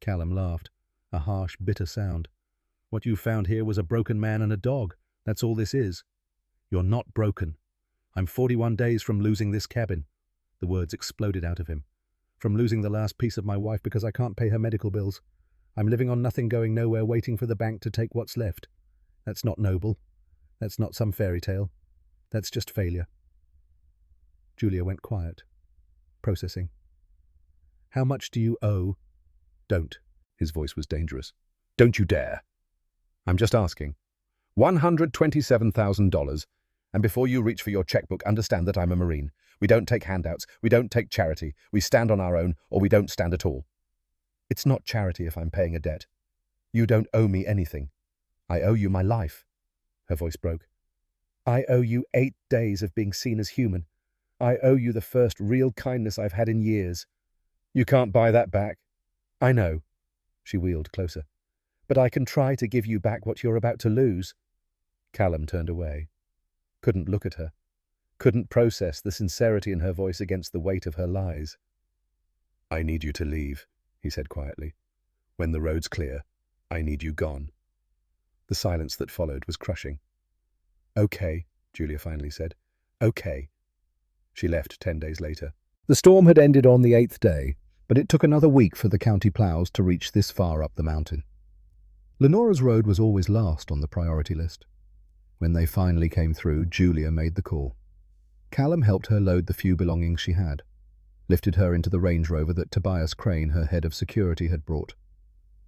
Callum laughed, a harsh, bitter sound. "What you found here was a broken man and a dog. That's all this is. You're not broken. I'm 41 days from losing this cabin." The words exploded out of him. "From losing the last piece of my wife because I can't pay her medical bills. I'm living on nothing, going nowhere, waiting for the bank to take what's left. That's not noble. That's not some fairy tale. That's just failure." Julia went quiet, processing. "How much do you owe?" "Don't." His voice was dangerous. "Don't you dare." "I'm just asking. $127,000. And before you reach for your checkbook, understand that I'm a Marine. We don't take handouts. We don't take charity. We stand on our own, or we don't stand at all." "It's not charity if I'm paying a debt. You don't owe me anything. I owe you my life. Her voice broke. I owe you 8 days of being seen as human. I owe you the first real kindness I've had in years. You can't buy that back. I know. She wheeled closer. But I can try to give you back what you're about to lose. Callum turned away. Couldn't look at her. Couldn't process the sincerity in her voice against the weight of her lies. I need you to leave, he said quietly. When the road's clear, I need you gone. The silence that followed was crushing. Okay, Julia finally said. Okay. She left 10 days later. The storm had ended on the 8th day, but it took another week for the county ploughs to reach this far up the mountain. Lenora's road was always last on the priority list. When they finally came through, Julia made the call. Callum helped her load the few belongings she had, lifted her into the Range Rover that Tobias Crane, her head of security, had brought,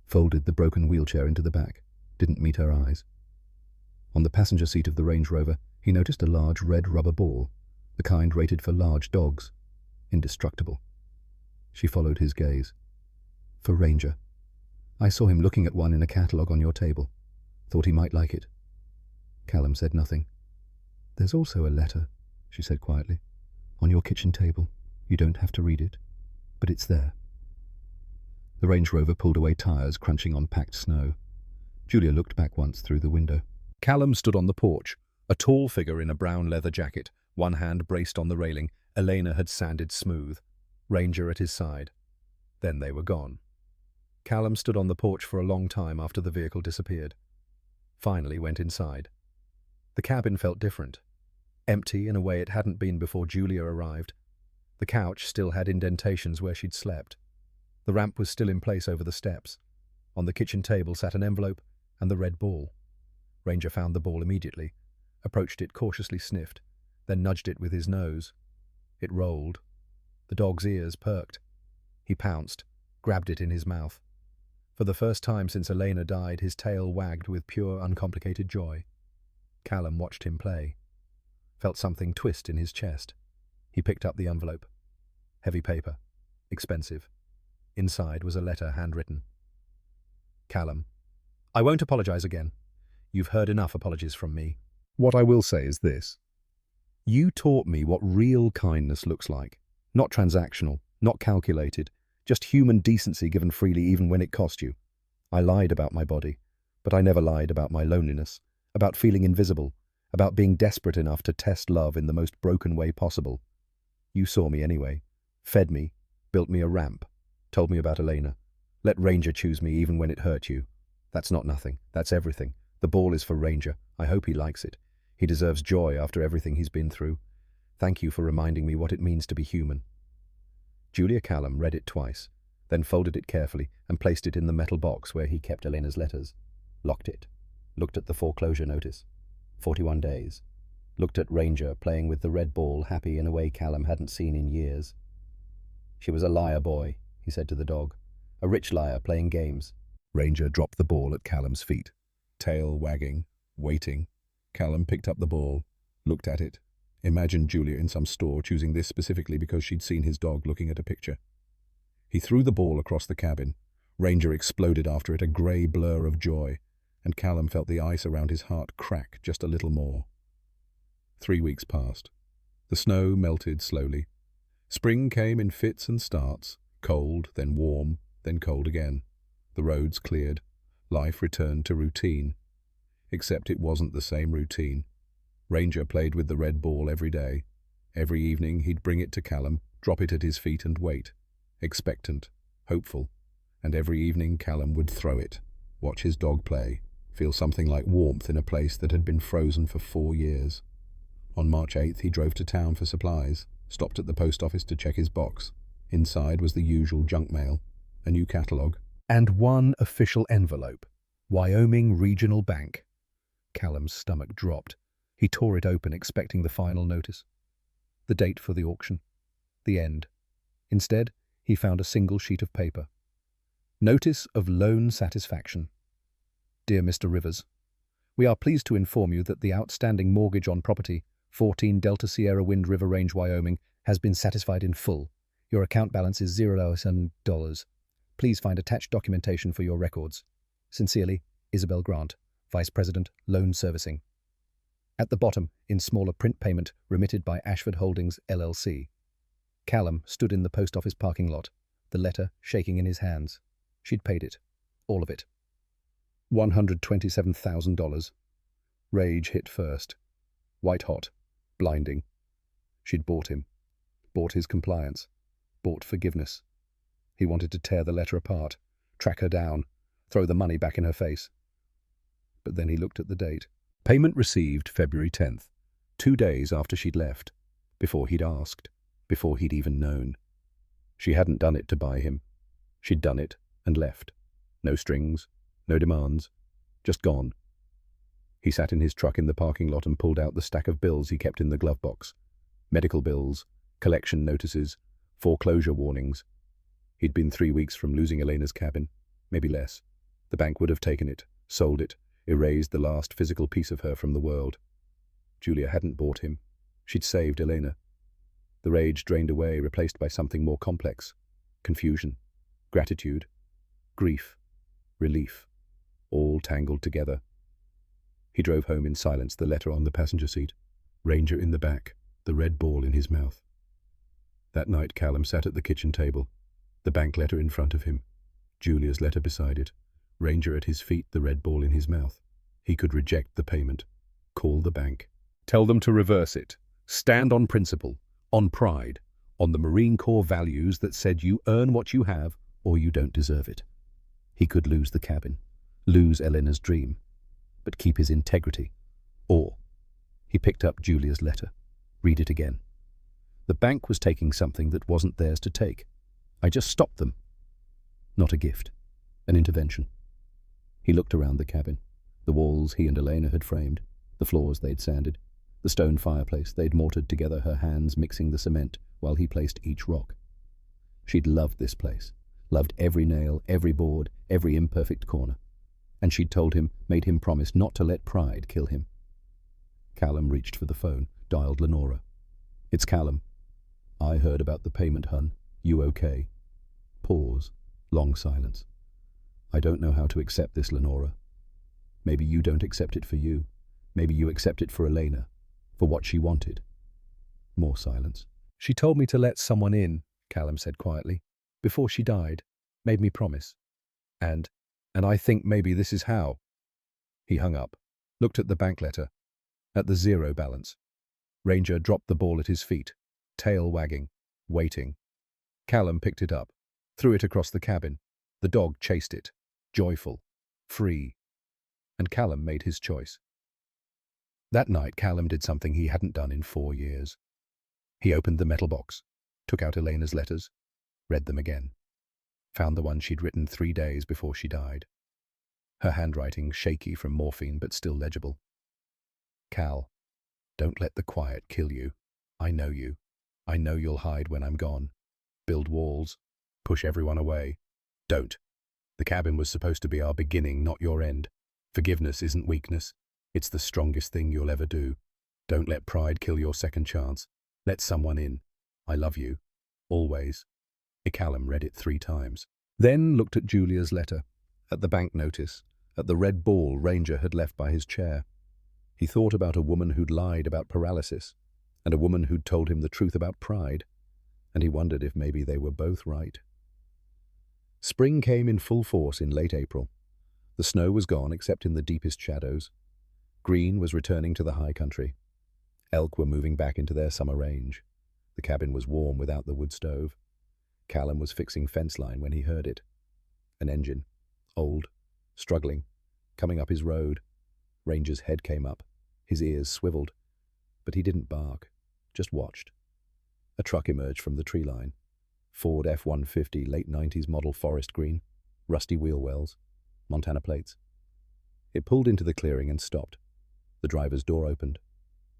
folded the broken wheelchair into the back, didn't meet her eyes. On the passenger seat of the Range Rover, he noticed a large red rubber ball, the kind rated for large dogs, indestructible. She followed his gaze. For Ranger. I saw him looking at one in a catalogue on your table. Thought he might like it. Callum said nothing. There's also a letter, she said quietly, on your kitchen table. You don't have to read it, but it's there. The Range Rover pulled away tyres crunching on packed snow. Julia looked back once through the window. Callum stood on the porch, a tall figure in a brown leather jacket, one hand braced on the railing. Elena had sanded smooth, Ranger at his side. Then they were gone. Callum stood on the porch for a long time after the vehicle disappeared. Finally went inside. The cabin felt different. Empty in a way it hadn't been before Julia arrived. The couch still had indentations where she'd slept. The ramp was still in place over the steps. On the kitchen table sat an envelope and the red ball. Ranger found the ball immediately, approached it, cautiously sniffed, then nudged it with his nose. It rolled. The dog's ears perked. He pounced, grabbed it in his mouth. For the first time since Elena died, his tail wagged with pure, uncomplicated joy. Callum watched him play. Felt something twist in his chest. He picked up the envelope. Heavy paper. Expensive. Inside was a letter handwritten. Callum, I won't apologize again. You've heard enough apologies from me. What I will say is this. You taught me what real kindness looks like. Not transactional, not calculated, just human decency given freely even when it cost you. I lied about my body, but I never lied about my loneliness, about feeling invisible, about being desperate enough to test love in the most broken way possible. You saw me anyway, fed me, built me a ramp, told me about Elena, let Ranger choose me even when it hurt you. That's not nothing, that's everything. The ball is for Ranger. I hope he likes it. He deserves joy after everything he's been through. Thank you for reminding me what it means to be human. Julia Callum read it twice, then folded it carefully and placed it in the metal box where he kept Elena's letters. Locked it. Looked at the foreclosure notice. 41 days. Looked at Ranger playing with the red ball, happy in a way Callum hadn't seen in years. She was a liar boy, he said to the dog. A rich liar playing games. Ranger dropped the ball at Callum's feet. Tail wagging, waiting. Callum picked up the ball, looked at it. Imagined Julia in some store choosing this specifically because she'd seen his dog looking at a picture. He threw the ball across the cabin. Ranger exploded after it, a grey blur of joy, and Callum felt the ice around his heart crack just a little more. 3 weeks passed. The snow melted slowly. Spring came in fits and starts, cold, then warm, then cold again. The roads cleared. Life returned to routine. Except it wasn't the same routine. Ranger played with the red ball every day. Every evening he'd bring it to Callum, drop it at his feet and wait, expectant, hopeful. And every evening Callum would throw it, watch his dog play, feel something like warmth in a place that had been frozen for 4 years. On March 8th he drove to town for supplies, stopped at the post office to check his box. Inside was the usual junk mail, a new catalogue, and one official envelope. Wyoming Regional Bank. Callum's stomach dropped. He tore it open, expecting the final notice. The date for the auction. The end. Instead, he found a single sheet of paper. Notice of loan satisfaction. Dear Mr. Rivers, we are pleased to inform you that the outstanding mortgage on property, 14 Delta Sierra Wind River Range, Wyoming, has been satisfied in full. Your account balance is $0. Please find attached documentation for your records. Sincerely, Isabel Grant, Vice President, Loan Servicing. At the bottom, in smaller print, payment remitted by Ashford Holdings, LLC. Callum stood in the post office parking lot, the letter shaking in his hands. She'd paid it. All of it. $127,000. Rage hit first. White hot. Blinding. She'd bought him. Bought his compliance. Bought forgiveness. He wanted to tear the letter apart, track her down, throw the money back in her face. But then he looked at the date. Payment received February 10th, 2 days after she'd left, before he'd asked, before he'd even known. She hadn't done it to buy him. She'd done it and left. No strings, no demands, just gone. He sat in his truck in the parking lot and pulled out the stack of bills he kept in the glove box. Medical bills, collection notices, foreclosure warnings. He'd been 3 weeks from losing Elena's cabin, maybe less. The bank would have taken it, sold it, erased the last physical piece of her from the world. Julia hadn't bought him. She'd saved Elena. The rage drained away, replaced by something more complex. Confusion, gratitude, grief, relief, all tangled together. He drove home in silence, the letter on the passenger seat, Ranger in the back, the red ball in his mouth. That night Callum sat at the kitchen table, the bank letter in front of him, Julia's letter beside it, Ranger at his feet, the red ball in his mouth. He could reject the payment, call the bank, tell them to reverse it, stand on principle, on pride, on the Marine Corps values that said you earn what you have or you don't deserve it. He could lose the cabin, lose Elena's dream, but keep his integrity. Or he picked up Julia's letter, read it again. The bank was taking something that wasn't theirs to take. I just stopped them. Not a gift, an intervention. He looked around the cabin, the walls he and Elena had framed, the floors they'd sanded, the stone fireplace they'd mortared together, her hands mixing the cement while he placed each rock. She'd loved this place, loved every nail, every board, every imperfect corner. And she'd told him, made him promise not to let pride kill him. Callum reached for the phone, dialed Lenora. "It's Callum. I heard about the payment, hun. You okay?" Pause. Long silence. "I don't know how to accept this, Lenora. Maybe you don't accept it for you. Maybe you accept it for Elena, for what she wanted." More silence. "She told me to let someone in," Callum said quietly, "before she died. Made me promise. And I think maybe this is how." He hung up, looked at the bank letter, at the zero balance. Ranger dropped the ball at his feet, tail wagging, waiting. Callum picked it up, threw it across the cabin. The dog chased it, joyful, free. And Callum made his choice. That night, Callum did something he hadn't done in 4 years. He opened the metal box, took out Elena's letters, read them again. Found the one she'd written 3 days before she died. Her handwriting shaky from morphine but still legible. "Cal, don't let the quiet kill you. I know you. I know you'll hide when I'm gone. Build walls. Push everyone away. Don't. The cabin was supposed to be our beginning, not your end. Forgiveness isn't weakness. It's the strongest thing you'll ever do. Don't let pride kill your second chance. Let someone in. I love you. Always." Callum read it 3 times. Then looked at Julia's letter, at the bank notice, at the red ball Ranger had left by his chair. He thought about a woman who'd lied about paralysis, and a woman who'd told him the truth about pride, and he wondered if maybe they were both right. Spring came in full force in late April. The snow was gone except in the deepest shadows. Green was returning to the high country. Elk were moving back into their summer range. The cabin was warm without the wood stove. Callum was fixing fence line when he heard it. An engine, old, struggling, coming up his road. Ranger's head came up, his ears swiveled, but he didn't bark, just watched. A truck emerged from the tree line. Ford F-150, late 90s model, forest green, rusty wheel wells, Montana plates. It pulled into the clearing and stopped. The driver's door opened.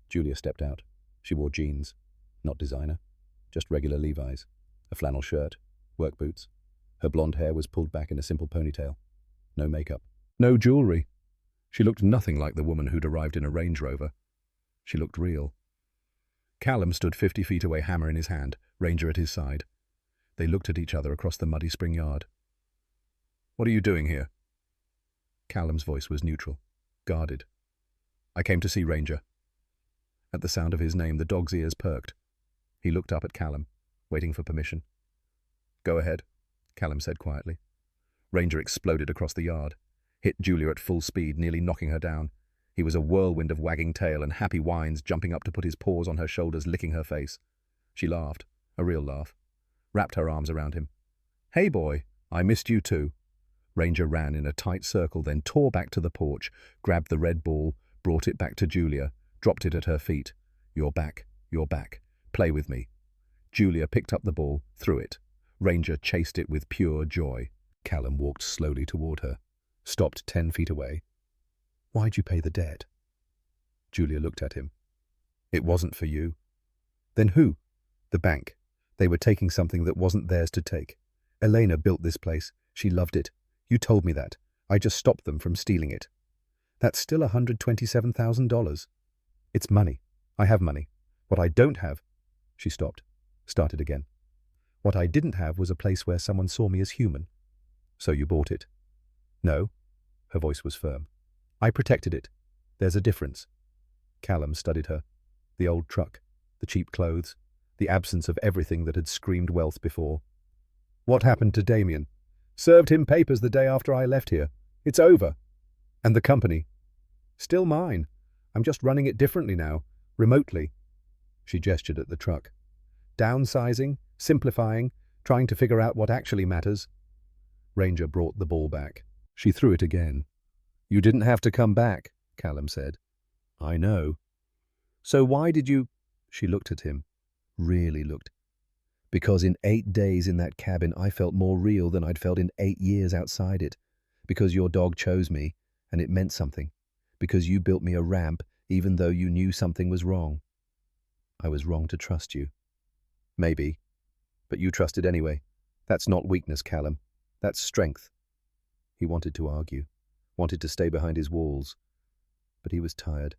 Julia stepped out. She wore jeans, not designer, just regular Levi's. A flannel shirt, work boots. Her blonde hair was pulled back in a simple ponytail. No makeup. No jewelry. She looked nothing like the woman who'd arrived in a Range Rover. She looked real. Callum stood 50 feet away, hammer in his hand, Ranger at his side. They looked at each other across the muddy spring yard. "What are you doing here?" Callum's voice was neutral. guarded. "I came to see Ranger." At the sound of his name, the dog's ears perked. He looked up at Callum, waiting for permission. "Go ahead," Callum said quietly. Ranger exploded across the yard, hit Julia at full speed, nearly knocking her down. He was a whirlwind of wagging tail and happy whines, jumping up to put his paws on her shoulders, licking her face. She laughed, a real laugh, wrapped her arms around him. "Hey, boy, I missed you too." Ranger ran in a tight circle, then tore back to the porch, grabbed the red ball, brought it back to Julia, dropped it at her feet. You're back. Play with me." Julia picked up the ball, threw it. Ranger chased it with pure joy. Callum walked slowly toward her, stopped 10 feet away. "Why'd you pay the debt?" Julia looked at him. "It wasn't for you." "Then who?" "The bank. They were taking something that wasn't theirs to take. Elena built this place. She loved it. You told me that. I just stopped them from stealing it." "That's still $127,000. It's money. I have money. What I don't have—" She stopped, started again. "What I didn't have was a place where someone saw me as human." "So you bought it?" "No." Her voice was firm. "I protected it. There's a difference." Callum studied her. The old truck, the cheap clothes, the absence of everything that had screamed wealth before. "What happened to Damien?" "Served him papers the day after I left here. It's over." "And the company?" "Still mine. I'm just running it differently now, remotely." She gestured at the truck. "Downsizing, simplifying, trying to figure out what actually matters." Ranger brought the ball back. She threw it again. "You didn't have to come back," Callum said. "I know." "So why did you—" She looked at him. Really looked. "Because in 8 days in that cabin I felt more real than I'd felt in 8 years outside it. Because your dog chose me, and it meant something. Because you built me a ramp even though you knew something was wrong. I was wrong to trust you. Maybe. But you trusted anyway. That's not weakness, Callum. That's strength." He wanted to argue, wanted to stay behind his walls. But he was tired.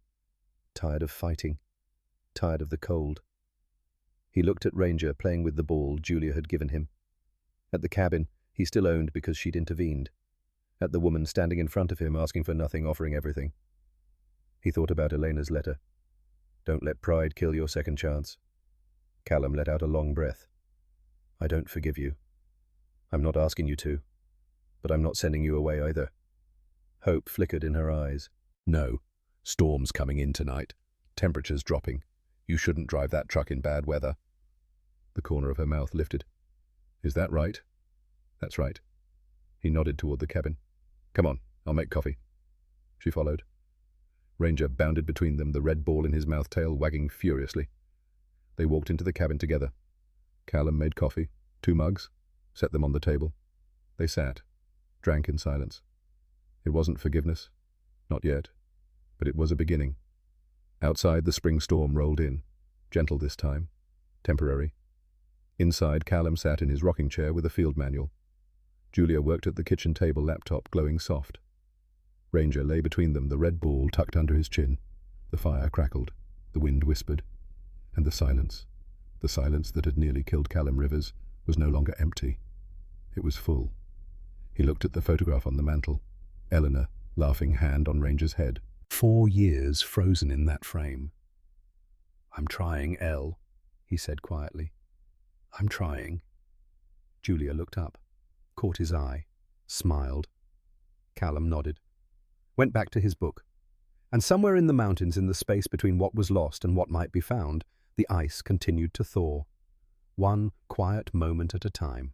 Tired of fighting. Tired of the cold. He looked at Ranger playing with the ball Julia had given him. At the cabin, he still owned because she'd intervened. At the woman standing in front of him, asking for nothing, offering everything. He thought about Elena's letter. "Don't let pride kill your second chance." Callum let out a long breath. "I don't forgive you. I'm not asking you to. But I'm not sending you away either." Hope flickered in her eyes. "No. Storm's coming in tonight. Temperature's dropping. You shouldn't drive that truck in bad weather." The corner of her mouth lifted. "Is that right?" "That's right." He nodded toward the cabin. "Come on, I'll make coffee." She followed. Ranger bounded between them, the red ball in his mouth, tail wagging furiously. They walked into the cabin together. Callum made coffee, 2 mugs, set them on the table. They sat, drank in silence. It wasn't forgiveness. Not yet. But it was a beginning. Outside, the spring storm rolled in. Gentle this time. Temporary. Inside, Callum sat in his rocking chair with a field manual. Julia worked at the kitchen table laptop, glowing soft. Ranger lay between them, the red ball tucked under his chin. The fire crackled. The wind whispered. And the silence that had nearly killed Callum Rivers, was no longer empty. It was full. He looked at the photograph on the mantel. Eleanor, laughing hand on Ranger's head. 4 years frozen in that frame. "I'm trying, Elle," he said quietly. "I'm trying." Julia looked up, caught his eye, smiled. Callum nodded, went back to his book. And somewhere in the mountains, in the space between what was lost and what might be found, the ice continued to thaw, one quiet moment at a time.